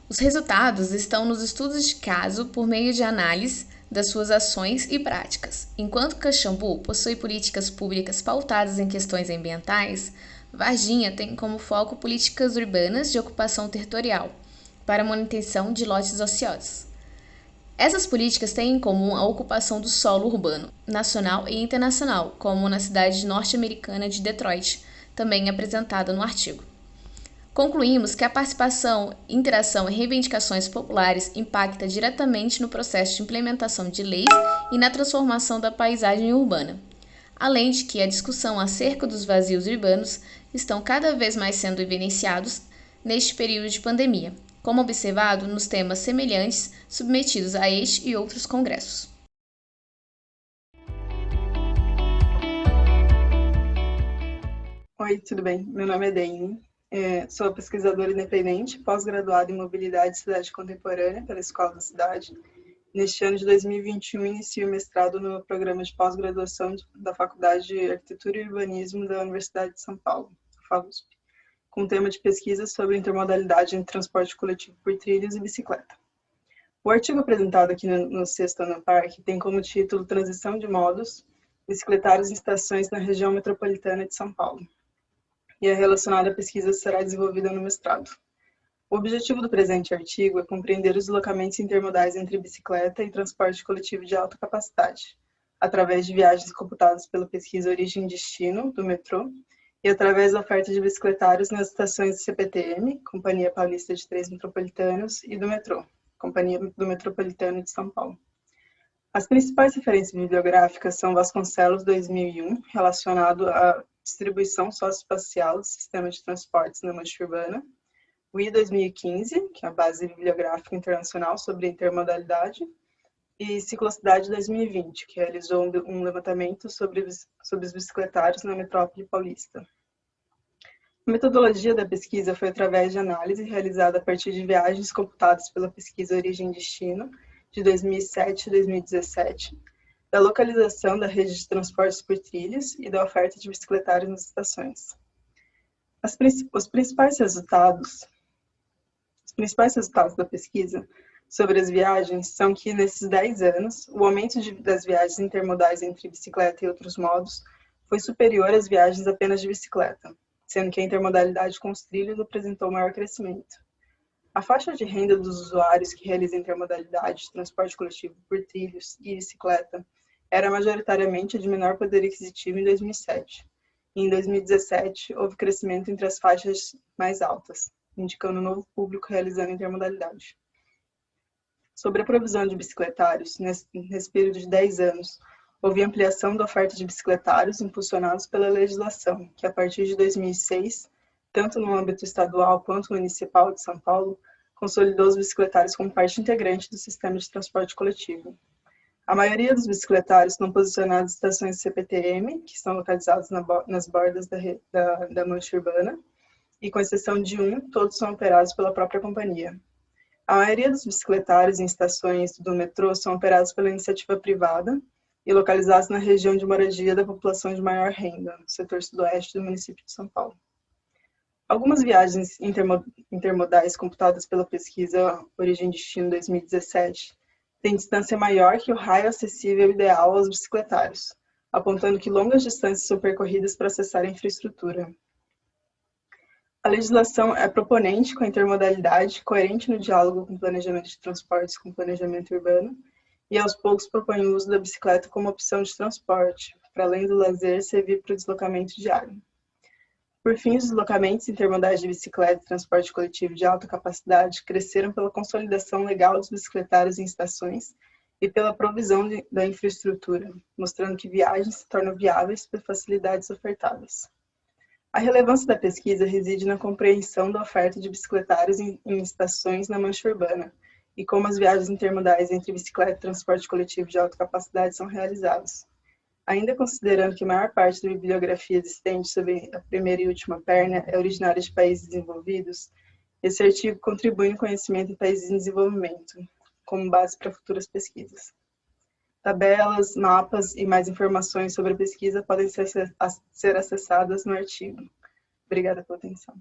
Os resultados estão nos estudos de caso por meio de análise das suas ações e práticas. Enquanto Caxambu possui políticas públicas pautadas em questões ambientais, Varginha tem como foco políticas urbanas de ocupação territorial para manutenção de lotes ociosos. Essas políticas têm em comum a ocupação do solo urbano, nacional e internacional, como na cidade norte-americana de Detroit, também apresentada no artigo. Concluímos que a participação, interação e reivindicações populares impacta diretamente no processo de implementação de leis e na transformação da paisagem urbana, além de que a discussão acerca dos vazios urbanos estão cada vez mais sendo evidenciados neste período de pandemia, como observado nos temas semelhantes submetidos a este e outros congressos. Oi, tudo bem? Meu nome é Dane. Sou pesquisadora independente, pós-graduada em Mobilidade e Cidade Contemporânea pela Escola da Cidade. Neste ano de 2021, inicio o mestrado no programa de pós-graduação da Faculdade de Arquitetura e Urbanismo da Universidade de São Paulo, FAUSP, com tema de pesquisa sobre intermodalidade entre transporte coletivo por trilhos e bicicleta. O artigo apresentado aqui no Sexta no Parque tem como título Transição de modos bicicletários em estações na região metropolitana de São Paulo, e a relacionada pesquisa será desenvolvida no mestrado. O objetivo do presente artigo é compreender os deslocamentos intermodais entre bicicleta e transporte coletivo de alta capacidade, através de viagens computadas pela pesquisa Origem e Destino, do metrô, e através da oferta de bicicletários nas estações do CPTM, Companhia Paulista de Trens Metropolitanos, e do metrô, Companhia do Metropolitano de São Paulo. As principais referências bibliográficas são Vasconcelos, 2001, relacionado à distribuição socioespacial do sistema de transportes na mancha urbana, WI 2015, que é a base bibliográfica internacional sobre intermodalidade, e Ciclocidade 2020, que realizou um levantamento sobre os bicicletários na metrópole paulista. A metodologia da pesquisa foi através de análise realizada a partir de viagens computadas pela pesquisa Origem e Destino, de 2007 e 2017, da localização da rede de transportes por trilhos e da oferta de bicicletários nas estações. Os principais resultados da pesquisa sobre as viagens são que, nesses 10 anos, o aumento das viagens intermodais entre bicicleta e outros modos foi superior às viagens apenas de bicicleta, sendo que a intermodalidade com os trilhos apresentou maior crescimento. A faixa de renda dos usuários que realizam intermodalidade de transporte coletivo por trilhos e bicicleta era majoritariamente de menor poder aquisitivo em 2007. E em 2017, houve crescimento entre as faixas mais altas, indicando um novo público realizando intermodalidade. Sobre a provisão de bicicletários, nesse período de 10 anos, houve ampliação da oferta de bicicletários impulsionados pela legislação, que a partir de 2006, tanto no âmbito estadual quanto municipal de São Paulo, consolidou os bicicletários como parte integrante do sistema de transporte coletivo. A maioria dos bicicletários estão posicionados em estações de CPTM, que estão localizadas nas bordas da mancha urbana, e com exceção de todos são operados pela própria companhia. A maioria dos bicicletários em estações do metrô são operados pela iniciativa privada e localizados na região de moradia da população de maior renda, no setor sudoeste do município de São Paulo. Algumas viagens intermodais computadas pela pesquisa Origem e Destino 2017 têm distância maior que o raio acessível ideal aos bicicletários, apontando que longas distâncias são percorridas para acessar a infraestrutura. A legislação é proponente com a intermodalidade, coerente no diálogo com o planejamento de transportes com o planejamento urbano, e aos poucos propõe o uso da bicicleta como opção de transporte, para além do lazer servir para o deslocamento diário. Por fim, os deslocamentos intermodais de bicicleta e transporte coletivo de alta capacidade cresceram pela consolidação legal dos bicicletários em estações e pela provisão da infraestrutura, mostrando que viagens se tornam viáveis por facilidades ofertadas. A relevância da pesquisa reside na compreensão da oferta de bicicletários em estações na mancha urbana e como as viagens intermodais entre bicicleta e transporte coletivo de alta capacidade são realizadas. Ainda considerando que a maior parte da bibliografia existente sobre a primeira e última perna é originária de países desenvolvidos, esse artigo contribui no conhecimento em países em desenvolvimento, como base para futuras pesquisas. Tabelas, mapas e mais informações sobre a pesquisa podem ser acessadas no artigo. Obrigada pela atenção.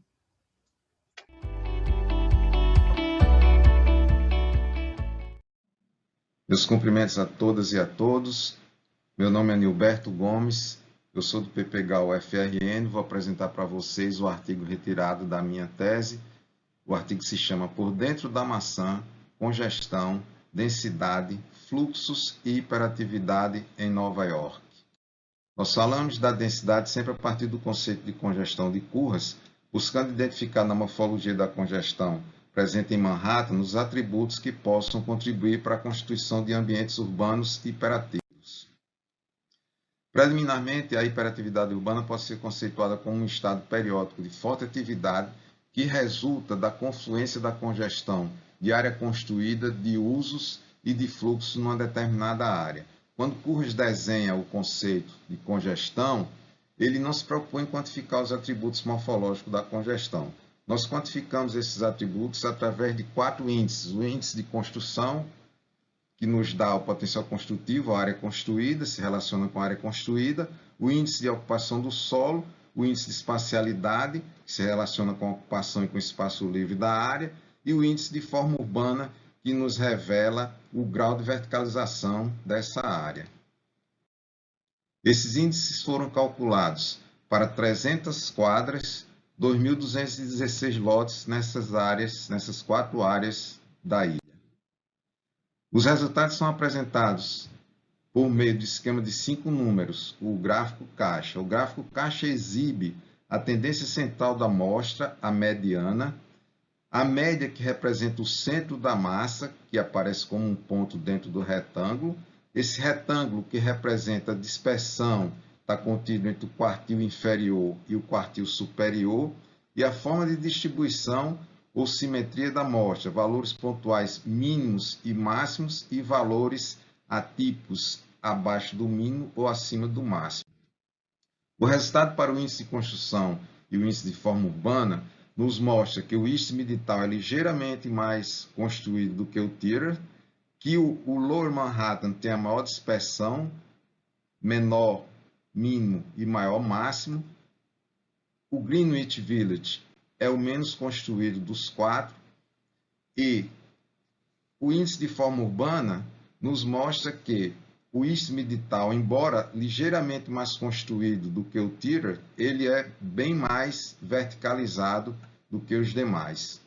Meus cumprimentos a todas e a todos. Meu nome é Nilberto Gomes, eu sou do PPGAU-FRN, vou apresentar para vocês o artigo retirado da minha tese. O artigo se chama Por Dentro da Maçã, Congestão, Densidade, Fluxos e Hiperatividade em Nova York. Nós falamos da densidade sempre a partir do conceito de congestão de Curras, buscando identificar na morfologia da congestão presente em Manhattan os atributos que possam contribuir para a constituição de ambientes urbanos hiperativos. Preliminarmente, a hiperatividade urbana pode ser conceituada como um estado periódico de forte atividade que resulta da confluência da congestão de área construída, de usos e de fluxo numa determinada área. Quando Curras desenha o conceito de congestão, ele não se preocupou em quantificar os atributos morfológicos da congestão. Nós quantificamos esses atributos através de 4 índices. O índice de construção, que nos dá o potencial construtivo, a área construída, se relaciona com a área construída, o índice de ocupação do solo, o índice de espacialidade, que se relaciona com a ocupação e com o espaço livre da área, e o índice de forma urbana, que nos revela o grau de verticalização dessa área. Esses índices foram calculados para 300 quadras, 2.216 lotes nessas 4 áreas da ilha. Os resultados são apresentados por meio de esquema de 5 números, o gráfico caixa. O gráfico caixa exibe a tendência central da amostra, a mediana, a média que representa o centro da massa, que aparece como um ponto dentro do retângulo. Esse retângulo que representa a dispersão está contido entre o quartil inferior e o quartil superior, e a forma de distribuição ou simetria da amostra, valores pontuais mínimos e máximos e valores atípicos abaixo do mínimo ou acima do máximo. O resultado para o índice de construção e o índice de forma urbana nos mostra que o índice medital é ligeiramente mais construído do que o Theater, que o Lower Manhattan tem a maior dispersão, menor mínimo e maior máximo. O Greenwich Village é o menos construído dos 4, e o índice de forma urbana nos mostra que o índice medital, embora ligeiramente mais construído do que o Theater, ele é bem mais verticalizado do que os demais.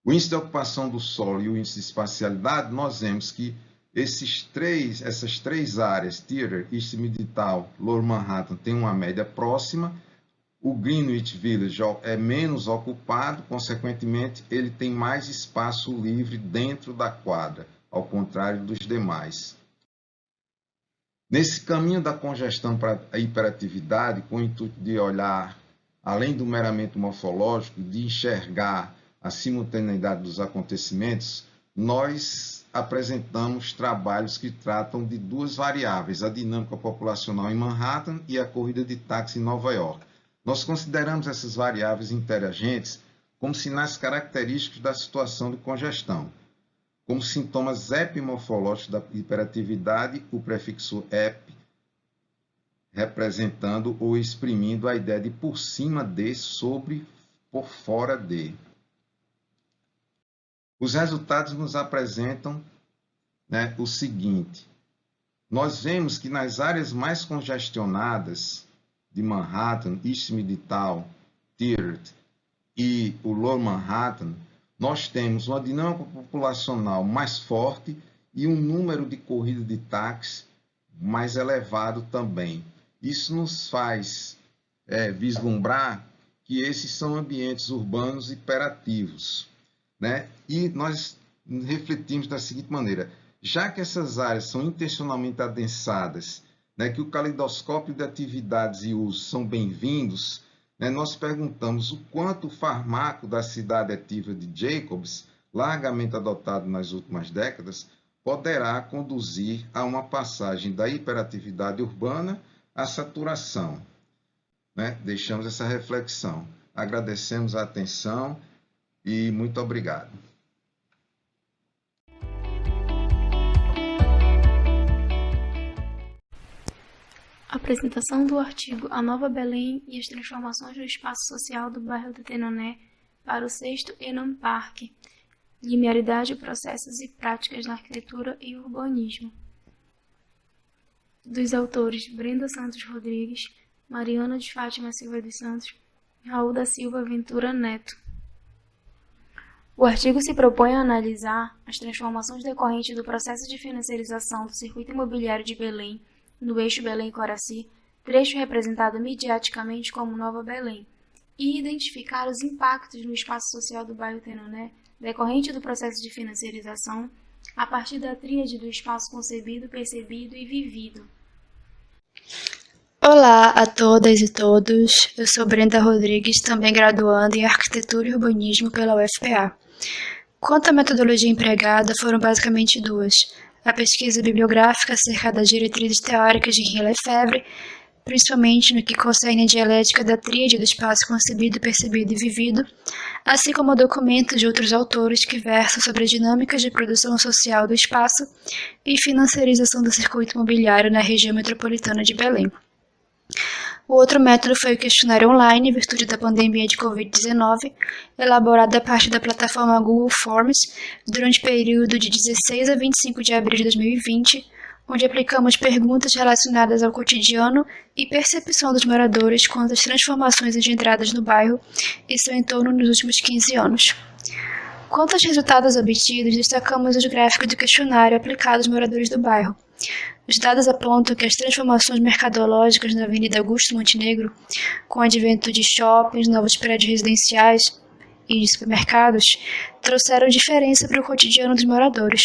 O índice de ocupação do solo e o índice de espacialidade, nós vemos que essas três áreas, Theater, East Midtown, Lower Manhattan, têm uma média próxima. O Greenwich Village é menos ocupado, consequentemente, ele tem mais espaço livre dentro da quadra, ao contrário dos demais. Nesse caminho da congestão para a hiperatividade, com o intuito de olhar, além do meramente morfológico, de enxergar a simultaneidade dos acontecimentos, nós apresentamos trabalhos que tratam de 2 variáveis, a dinâmica populacional em Manhattan e a corrida de táxi em Nova York. Nós consideramos essas variáveis interagentes como sinais característicos da situação de congestão. Como sintomas epimorfológicos da hiperatividade, o prefixo ep, representando ou exprimindo a ideia de por cima de, sobre, por fora de. Os resultados nos apresentam o seguinte: nós vemos que nas áreas mais congestionadas de Manhattan, East Midtown, Theater e o Lower Manhattan, nós temos uma dinâmica populacional mais forte e um número de corridas de táxi mais elevado também. Isso nos faz vislumbrar que esses são ambientes urbanos hiperativos, né? E nós refletimos da seguinte maneira: já que essas áreas são intencionalmente adensadas, que o caleidoscópio de atividades e usos são bem-vindos, nós perguntamos o quanto o farmaco da cidade ativa de Jacobs, largamente adotado nas últimas décadas, poderá conduzir a uma passagem da hiperatividade urbana à saturação. Deixamos essa reflexão. Agradecemos a atenção e muito obrigado. Apresentação do artigo A Nova Belém e as transformações do espaço social do bairro do Tenoné para o 6º ENAM Parque, linearidade, processos e práticas na arquitetura e urbanismo. Dos autores Brenda Santos Rodrigues, Mariana de Fátima Silva dos Santos, Raul da Silva Ventura Neto. O artigo se propõe a analisar as transformações decorrentes do processo de financiarização do circuito imobiliário de Belém, no eixo Belém-Coraci, trecho representado mediaticamente como Nova Belém, e identificar os impactos no espaço social do bairro Tenoné decorrente do processo de financiarização a partir da tríade do espaço concebido, percebido e vivido. Olá a todas e todos, eu sou Brenda Rodrigues, também graduanda em Arquitetura e Urbanismo pela UFPA. Quanto à metodologia empregada, foram basicamente duas. A pesquisa bibliográfica acerca das diretrizes teóricas de Henri Lefebvre, principalmente no que concerne a dialética da tríade do espaço concebido, percebido e vivido, assim como documentos de outros autores que versam sobre as dinâmicas de produção social do espaço e financiarização do circuito imobiliário na região metropolitana de Belém. O outro método foi o questionário online, em virtude da pandemia de Covid-19, elaborado a partir da plataforma Google Forms durante o período de 16 a 25 de abril de 2020, onde aplicamos perguntas relacionadas ao cotidiano e percepção dos moradores quanto às transformações engendradas no bairro e seu entorno nos últimos 15 anos. Quanto aos resultados obtidos, destacamos os gráficos do questionário aplicado aos moradores do bairro. Os dados apontam que as transformações mercadológicas na Avenida Augusto Montenegro, com o advento de shoppings, novos prédios residenciais e de supermercados, trouxeram diferença para o cotidiano dos moradores,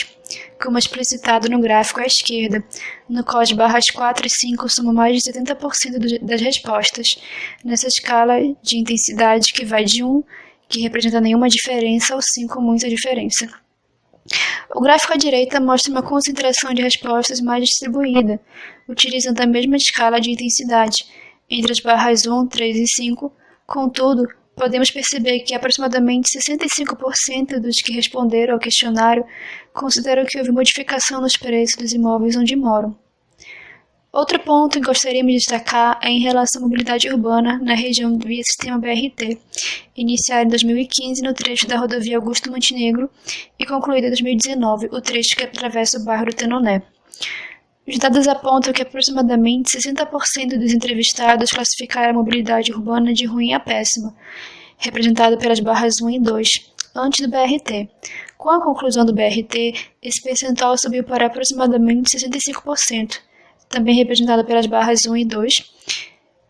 como explicitado no gráfico à esquerda, no qual as barras 4 e 5 somam mais de 70% das respostas, nessa escala de intensidade que vai de 1, que representa nenhuma diferença, ao 5, muita diferença. O gráfico à direita mostra uma concentração de respostas mais distribuída, utilizando a mesma escala de intensidade, entre as barras 1, 3 e 5, contudo, podemos perceber que aproximadamente 65% dos que responderam ao questionário consideram que houve modificação nos preços dos imóveis onde moram. Outro ponto que gostaríamos de destacar é em relação à mobilidade urbana na região via sistema BRT, iniciado em 2015 no trecho da rodovia Augusto Montenegro e concluído em 2019, o trecho que atravessa o bairro do Tenoné. Os dados apontam que aproximadamente 60% dos entrevistados classificaram a mobilidade urbana de ruim a péssima, representada pelas barras 1 e 2, antes do BRT. Com a conclusão do BRT, esse percentual subiu para aproximadamente 65%, também representada pelas barras 1 e 2.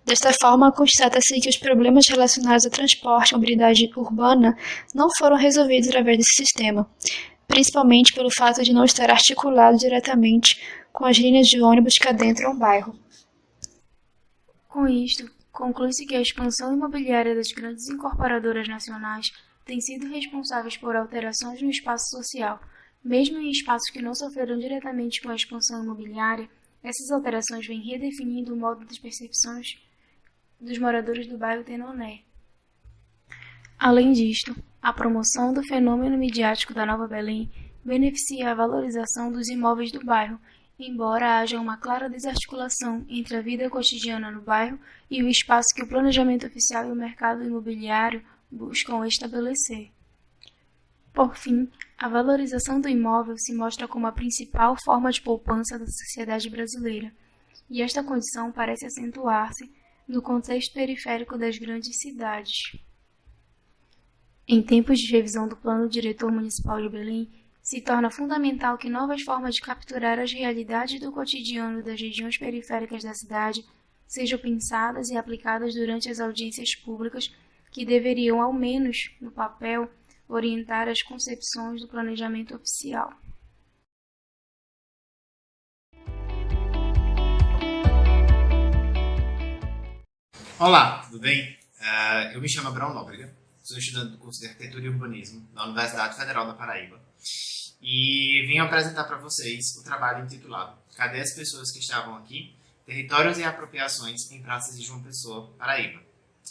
Desta forma, constata-se que os problemas relacionados ao transporte e mobilidade urbana não foram resolvidos através desse sistema, principalmente pelo fato de não estar articulado diretamente com as linhas de ônibus que adentram o bairro. Com isto, conclui-se que a expansão imobiliária das grandes incorporadoras nacionais tem sido responsáveis por alterações no espaço social, mesmo em espaços que não sofreram diretamente com a expansão imobiliária. Essas alterações vêm redefinindo o modo das percepções dos moradores do bairro Tenoné. Além disto, a promoção do fenômeno midiático da Nova Belém beneficia a valorização dos imóveis do bairro, embora haja uma clara desarticulação entre a vida cotidiana no bairro e o espaço que o planejamento oficial e o mercado imobiliário buscam estabelecer. Por fim, a valorização do imóvel se mostra como a principal forma de poupança da sociedade brasileira, e esta condição parece acentuar-se no contexto periférico das grandes cidades. Em tempos de revisão do Plano Diretor Municipal de Belém, se torna fundamental que novas formas de capturar as realidades do cotidiano das regiões periféricas da cidade sejam pensadas e aplicadas durante as audiências públicas que deveriam, ao menos no papel, orientar as concepções do planejamento oficial. Olá, tudo bem? Eu me chamo Abraão Nóbrega, sou estudante do curso de Arquitetura e Urbanismo na Universidade Federal da Paraíba e vim apresentar para vocês o trabalho intitulado Cadê as pessoas que estavam aqui? Territórios e apropriações em praças de João Pessoa, Paraíba.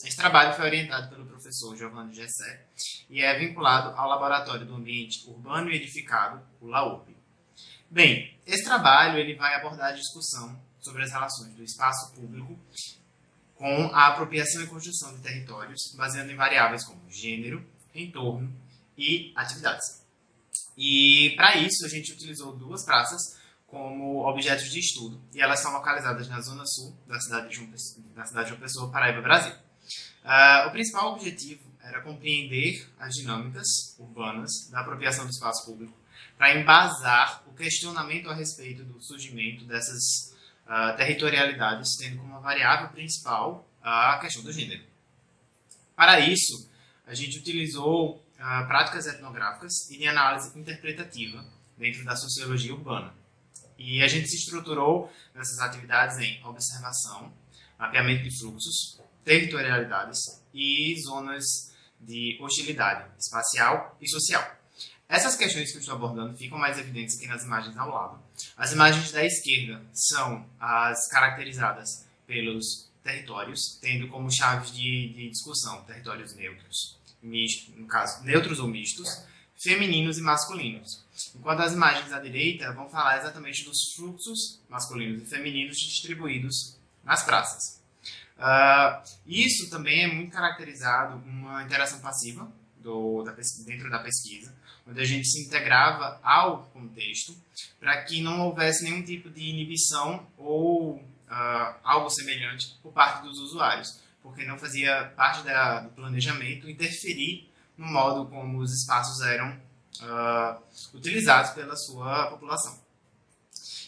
Esse trabalho foi orientado pelo professor Giovanni Gessé e é vinculado ao Laboratório do Ambiente Urbano e Edificado, o LAUP. Bem, esse trabalho ele vai abordar a discussão sobre as relações do espaço público com a apropriação e construção de territórios, baseando em variáveis como gênero, entorno e atividades. E para isso a gente utilizou 2 praças como objetos de estudo, e elas são localizadas na zona sul da cidade de João Pessoa, Paraíba, Brasil. O principal objetivo era compreender as dinâmicas urbanas da apropriação do espaço público para embasar o questionamento a respeito do surgimento dessas territorialidades, tendo como variável principal a questão do gênero. Para isso, a gente utilizou práticas etnográficas e de análise interpretativa dentro da sociologia urbana. E a gente se estruturou nessas atividades em observação, mapeamento de fluxos, territorialidades e zonas de hostilidade espacial e social. Essas questões que eu estou abordando ficam mais evidentes aqui nas imagens ao lado. As imagens da esquerda são as caracterizadas pelos territórios, tendo como chaves de discussão territórios neutros, no caso, neutros ou mistos, femininos e masculinos. Enquanto as imagens à direita vão falar exatamente dos fluxos masculinos e femininos distribuídos nas praças. Isso também é muito caracterizado uma interação passiva dentro da pesquisa, onde a gente se integrava ao contexto para que não houvesse nenhum tipo de inibição ou algo semelhante por parte dos usuários, porque não fazia parte do planejamento interferir no modo como os espaços eram utilizados pela sua população.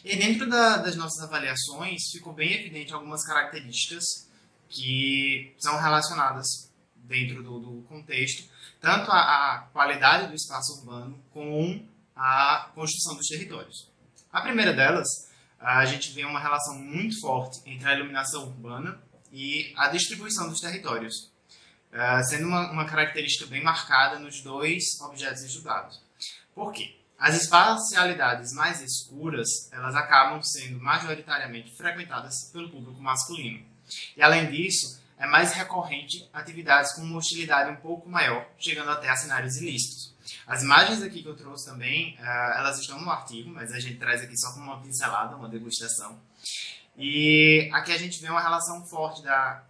E dentro das nossas avaliações ficou bem evidente algumas características que são relacionadas dentro do contexto, tanto a qualidade do espaço urbano com a construção dos territórios. A primeira delas, a gente vê uma relação muito forte entre a iluminação urbana e a distribuição dos territórios, sendo uma característica bem marcada nos 2 objetos estudados. Por quê? As espacialidades mais escuras, elas acabam sendo majoritariamente frequentadas pelo público masculino. E além disso, é mais recorrente atividades com uma hostilidade um pouco maior, chegando até a cenários ilícitos. As imagens aqui que eu trouxe também, elas estão no artigo, mas a gente traz aqui só como uma pincelada, uma degustação. E aqui a gente vê uma relação forte da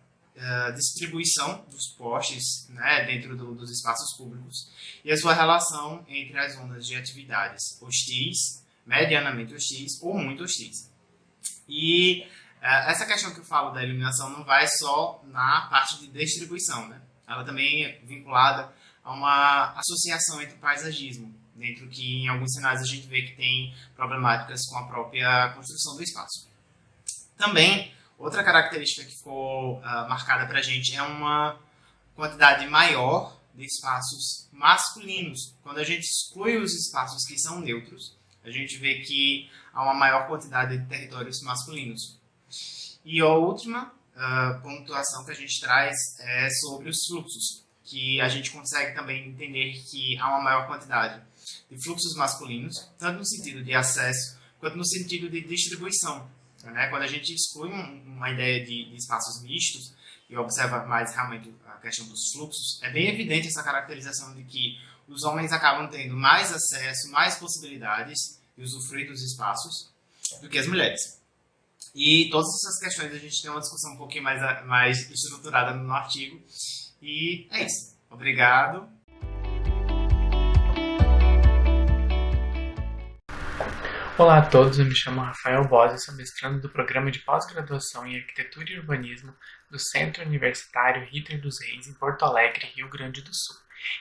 distribuição dos postes, né, dentro dos espaços públicos e a sua relação entre as zonas de atividades hostis, medianamente hostis ou muito hostis. E essa questão que eu falo da iluminação não vai só na parte de distribuição, né? Ela também é vinculada a uma associação entre paisagismo, dentro que em alguns cenários a gente vê que tem problemáticas com a própria construção do espaço. Também, outra característica que ficou marcada para a gente é uma quantidade maior de espaços masculinos. Quando a gente exclui os espaços que são neutros, a gente vê que há uma maior quantidade de territórios masculinos. E a última pontuação que a gente traz é sobre os fluxos, que a gente consegue também entender que há uma maior quantidade de fluxos masculinos, tanto no sentido de acesso, quanto no sentido de distribuição. Né? Quando a gente exclui uma ideia de espaços mistos e observa mais realmente a questão dos fluxos, é bem evidente essa caracterização de que os homens acabam tendo mais acesso, mais possibilidades de usufruir dos espaços do que as mulheres. E todas essas questões a gente tem uma discussão um pouquinho mais estruturada no artigo. E é isso. Obrigado. Olá a todos, eu me chamo Rafael Bosa, sou mestrando do Programa de Pós-Graduação em Arquitetura e Urbanismo do Centro Universitário Ritter dos Reis, em Porto Alegre, Rio Grande do Sul.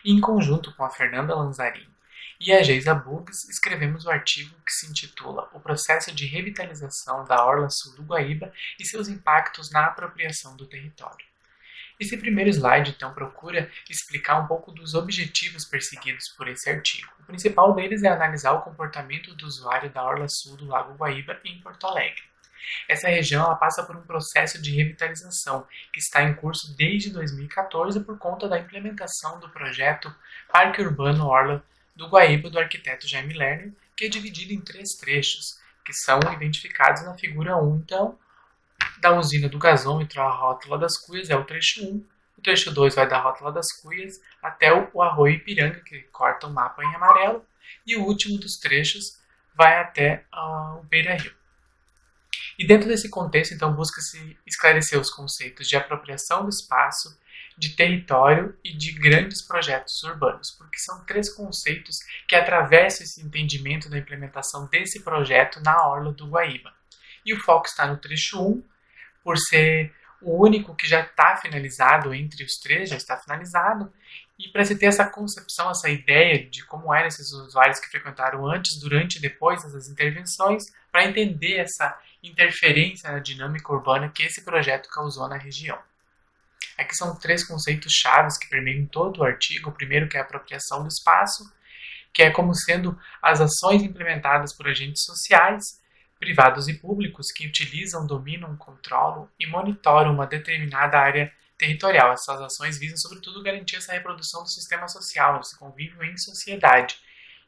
E em conjunto com a Fernanda Lanzarini e a Geisa Bugs, escrevemos o artigo que se intitula O Processo de Revitalização da Orla Sul do Guaíba e seus impactos na apropriação do território. Esse primeiro slide, então, procura explicar um pouco dos objetivos perseguidos por esse artigo. O principal deles é analisar o comportamento do usuário da Orla Sul do Lago Guaíba em Porto Alegre. Essa região ela passa por um processo de revitalização que está em curso desde 2014 por conta da implementação do projeto Parque Urbano Orla do Guaíba do arquiteto Jaime Lerner, que é dividido em 3 trechos, que são identificados na figura 1, então, da usina do gasômetro à Rótula das Cuias é o trecho 1, o trecho 2 vai da Rótula das Cuias até o Arroio Ipiranga, que corta o mapa em amarelo, e o último dos trechos vai até o Beira-Rio. E dentro desse contexto, então, busca-se esclarecer os conceitos de apropriação do espaço, de território e de grandes projetos urbanos, porque são 3 conceitos que atravessam esse entendimento da implementação desse projeto na orla do Guaíba. E o foco está no trecho 1, por ser o único que já está finalizado entre os 3, já está finalizado, e para se ter essa concepção, essa ideia de como eram esses usuários que frequentaram antes, durante e depois dessas intervenções, para entender essa interferência na dinâmica urbana que esse projeto causou na região. Aqui são 3 conceitos chaves que permeiam todo o artigo. O primeiro, que é a apropriação do espaço, que é como sendo as ações implementadas por agentes sociais, privados e públicos, que utilizam, dominam, controlam e monitoram uma determinada área territorial. Essas ações visam, sobretudo, garantir essa reprodução do sistema social, esse convívio em sociedade.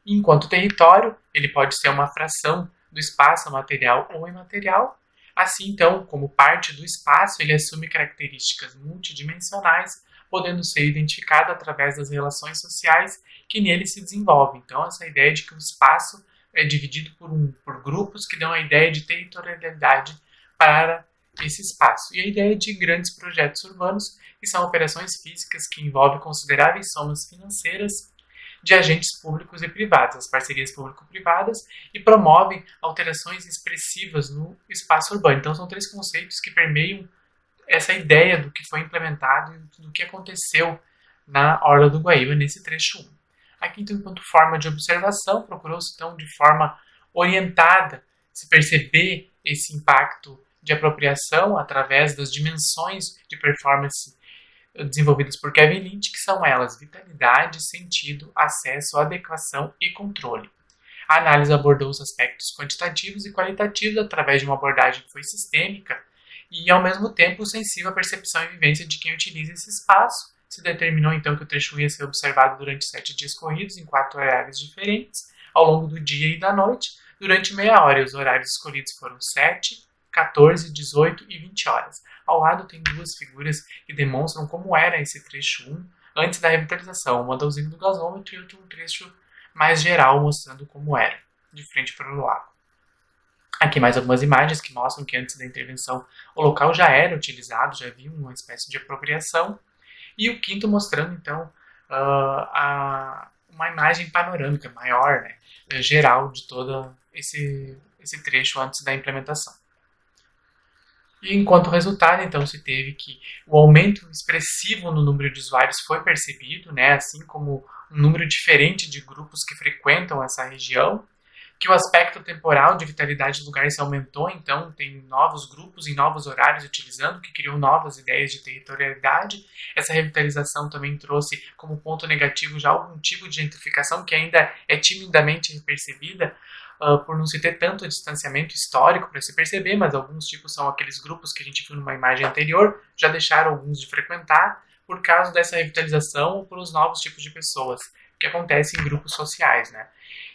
Enquanto território, ele pode ser uma fração do espaço material ou imaterial. Assim, então, como parte do espaço, ele assume características multidimensionais, podendo ser identificado através das relações sociais que nele se desenvolvem. Então, essa ideia de que o espaço é dividido por grupos que dão a ideia de territorialidade para esse espaço. E a ideia de grandes projetos urbanos, que são operações físicas que envolvem consideráveis somas financeiras de agentes públicos e privados, as parcerias público-privadas, e promovem alterações expressivas no espaço urbano. Então, são 3 conceitos que permeiam essa ideia do que foi implementado e do que aconteceu na Orla do Guaíba, nesse trecho 1. Aqui, então, enquanto forma de observação, procurou-se, então, de forma orientada, se perceber esse impacto de apropriação através das dimensões de performance desenvolvidas por Kevin Lynch, que são elas: vitalidade, sentido, acesso, adequação e controle. A análise abordou os aspectos quantitativos e qualitativos através de uma abordagem que foi sistêmica e, ao mesmo tempo, sensível à percepção e vivência de quem utiliza esse espaço. Se determinou, então, que o trecho 1 ia ser observado durante 7 dias corridos, em 4 horários diferentes, ao longo do dia e da noite, durante meia hora. E os horários escolhidos foram 7, 14, 18 e 20 horas. Ao lado tem 2 figuras que demonstram como era esse trecho 1 antes da revitalização, uma da usina do gasômetro e outra um trecho mais geral mostrando como era, de frente para o lago. Aqui mais algumas imagens que mostram que antes da intervenção o local já era utilizado, já havia uma espécie de apropriação. E o quinto mostrando, então, uma imagem panorâmica maior, né, geral de todo esse trecho antes da implementação. E enquanto resultado, então, se teve que o aumento expressivo no número de usuários foi percebido, né, assim como um número diferente de grupos que frequentam essa região, que o aspecto temporal de vitalidade do lugar se aumentou, então tem novos grupos em novos horários utilizando, que criou novas ideias de territorialidade. Essa revitalização também trouxe como ponto negativo já algum tipo de gentrificação que ainda é timidamente percebida, por não se ter tanto distanciamento histórico para se perceber, mas alguns tipos são aqueles grupos que a gente viu numa imagem anterior, já deixaram alguns de frequentar por causa dessa revitalização ou pelos novos tipos de pessoas que acontecem em grupos sociais, né?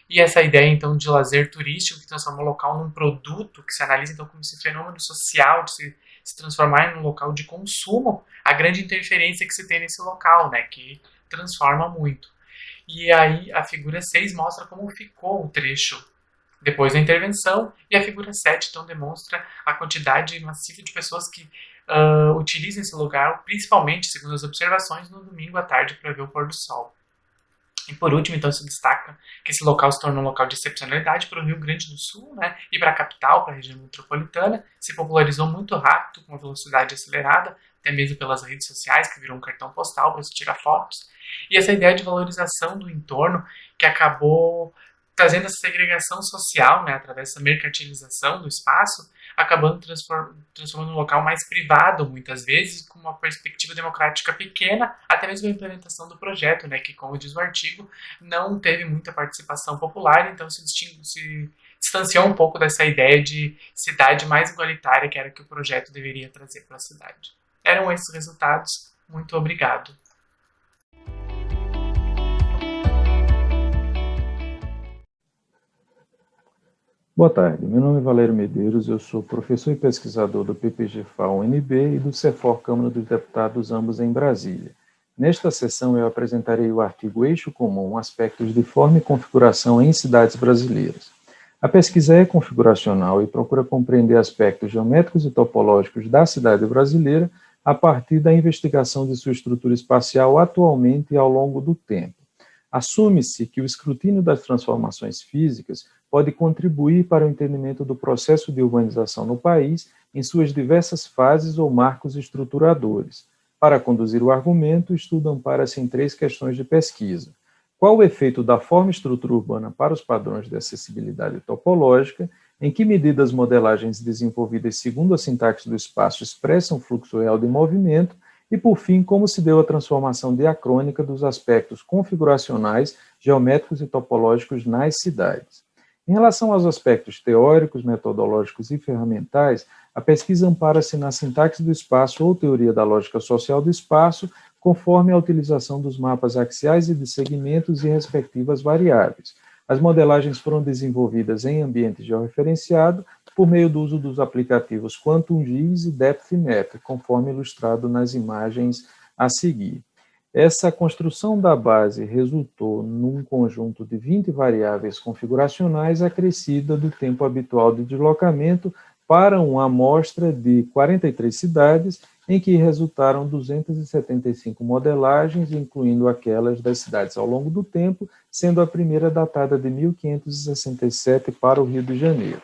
E essa ideia, então, de lazer turístico que transforma o local num produto, que se analisa, então, como esse fenômeno social de se transformar em um local de consumo, a grande interferência que se tem nesse local, né, que transforma muito. E aí a figura 6 mostra como ficou o trecho depois da intervenção, e a figura 7, então, demonstra a quantidade massiva de pessoas que utilizam esse lugar, principalmente, segundo as observações, no domingo à tarde para ver o pôr do sol. E por último, então, se destaca que esse local se tornou um local de excepcionalidade para o Rio Grande do Sul, né, e para a capital, para a região metropolitana, se popularizou muito rápido, com uma velocidade acelerada, até mesmo pelas redes sociais, que virou um cartão postal para se tirar fotos. E essa ideia de valorização do entorno, que acabou trazendo essa segregação social, né, através dessa mercantilização do espaço, acabando transformando um local mais privado, muitas vezes, com uma perspectiva democrática pequena, até mesmo a implementação do projeto, né, que, como diz o artigo, não teve muita participação popular, então se distanciou um pouco dessa ideia de cidade mais igualitária, que era que o projeto deveria trazer para a cidade. Eram esses resultados. Muito obrigado. Boa tarde, meu nome é Valério Medeiros, eu sou professor e pesquisador do PPG-FAO-UNB e do CEFOR Câmara dos Deputados, ambos em Brasília. Nesta sessão eu apresentarei o artigo Eixo Comum, Aspectos de Forma e Configuração em Cidades Brasileiras. A pesquisa é configuracional e procura compreender aspectos geométricos e topológicos da cidade brasileira a partir da investigação de sua estrutura espacial atualmente e ao longo do tempo. Assume-se que o escrutínio das transformações físicas pode contribuir para o entendimento do processo de urbanização no país em suas diversas fases ou marcos estruturadores. Para conduzir o argumento, o estudo ampara-se em 3 questões de pesquisa. Qual o efeito da forma e estrutura urbana para os padrões de acessibilidade topológica? Em que medida as modelagens desenvolvidas segundo a sintaxe do espaço expressam o fluxo real de movimento? E, por fim, como se deu a transformação diacrônica dos aspectos configuracionais, geométricos e topológicos nas cidades. Em relação aos aspectos teóricos, metodológicos e ferramentais, a pesquisa ampara-se na sintaxe do espaço ou teoria da lógica social do espaço, conforme a utilização dos mapas axiais e de segmentos e respectivas variáveis. As modelagens foram desenvolvidas em ambiente georreferenciado por meio do uso dos aplicativos QuantumGIS e DepthMap, conforme ilustrado nas imagens a seguir. Essa construção da base resultou num conjunto de 20 variáveis configuracionais acrescida do tempo habitual de deslocamento para uma amostra de 43 cidades, em que resultaram 275 modelagens, incluindo aquelas das cidades ao longo do tempo, sendo a primeira datada de 1567 para o Rio de Janeiro.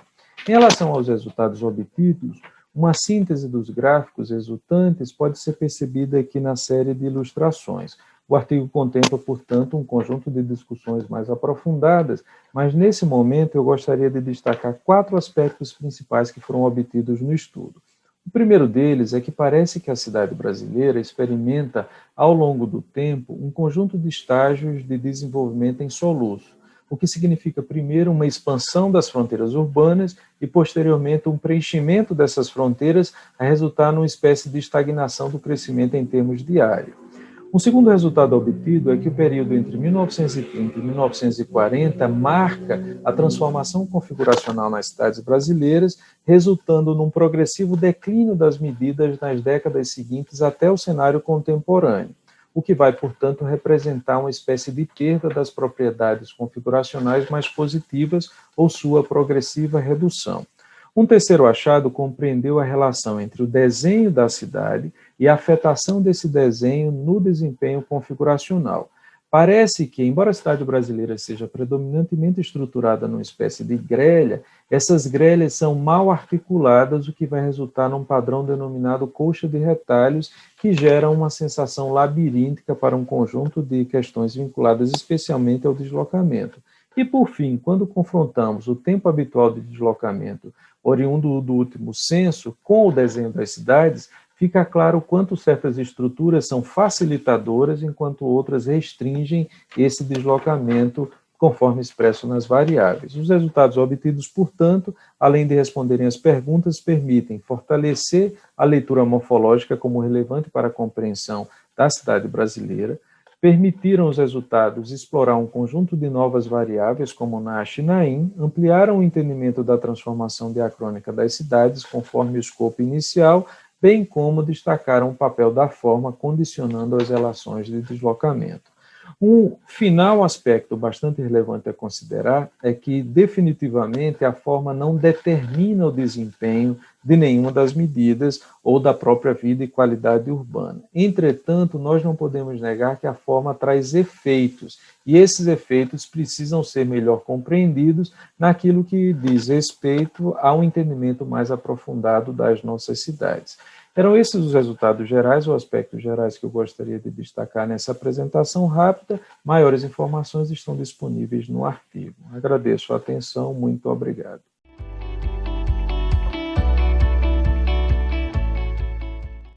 Em relação aos resultados obtidos, uma síntese dos gráficos resultantes pode ser percebida aqui na série de ilustrações. O artigo contempla, portanto, um conjunto de discussões mais aprofundadas, mas nesse momento eu gostaria de destacar 4 aspectos principais que foram obtidos no estudo. O primeiro deles é que parece que a cidade brasileira experimenta, ao longo do tempo, um conjunto de estágios de desenvolvimento em soluço, o que significa, primeiro, uma expansão das fronteiras urbanas e, posteriormente, um preenchimento dessas fronteiras a resultar numa espécie de estagnação do crescimento em termos de área. Um segundo resultado obtido é que o período entre 1930 e 1940 marca a transformação configuracional nas cidades brasileiras, resultando num progressivo declínio das medidas nas décadas seguintes até o cenário contemporâneo, o que vai, portanto, representar uma espécie de perda das propriedades configuracionais mais positivas ou sua progressiva redução. Um terceiro achado compreendeu a relação entre o desenho da cidade e a afetação desse desenho no desempenho configuracional. Parece que, embora a cidade brasileira seja predominantemente estruturada numa espécie de grelha, essas grelhas são mal articuladas, o que vai resultar num padrão denominado colcha de retalhos, que gera uma sensação labiríntica para um conjunto de questões vinculadas especialmente ao deslocamento. E, por fim, quando confrontamos o tempo habitual de deslocamento oriundo do último censo com o desenho das cidades, fica claro o quanto certas estruturas são facilitadoras, enquanto outras restringem esse deslocamento, conforme expresso nas variáveis. Os resultados obtidos, portanto, além de responderem às perguntas, permitem fortalecer a leitura morfológica como relevante para a compreensão da cidade brasileira, permitiram os resultados explorar um conjunto de novas variáveis, como Nash e Naim, ampliaram o entendimento da transformação diacrônica das cidades, conforme o escopo inicial, bem como destacaram o papel da forma condicionando as relações de deslocamento. Um final aspecto bastante relevante a considerar é que, definitivamente, a forma não determina o desempenho de nenhuma das medidas ou da própria vida e qualidade urbana. Entretanto, nós não podemos negar que a forma traz efeitos, e esses efeitos precisam ser melhor compreendidos naquilo que diz respeito a um entendimento mais aprofundado das nossas cidades. Eram esses os resultados gerais ou aspectos gerais que eu gostaria de destacar nessa apresentação rápida. Maiores informações estão disponíveis no artigo. Agradeço a atenção, muito obrigado.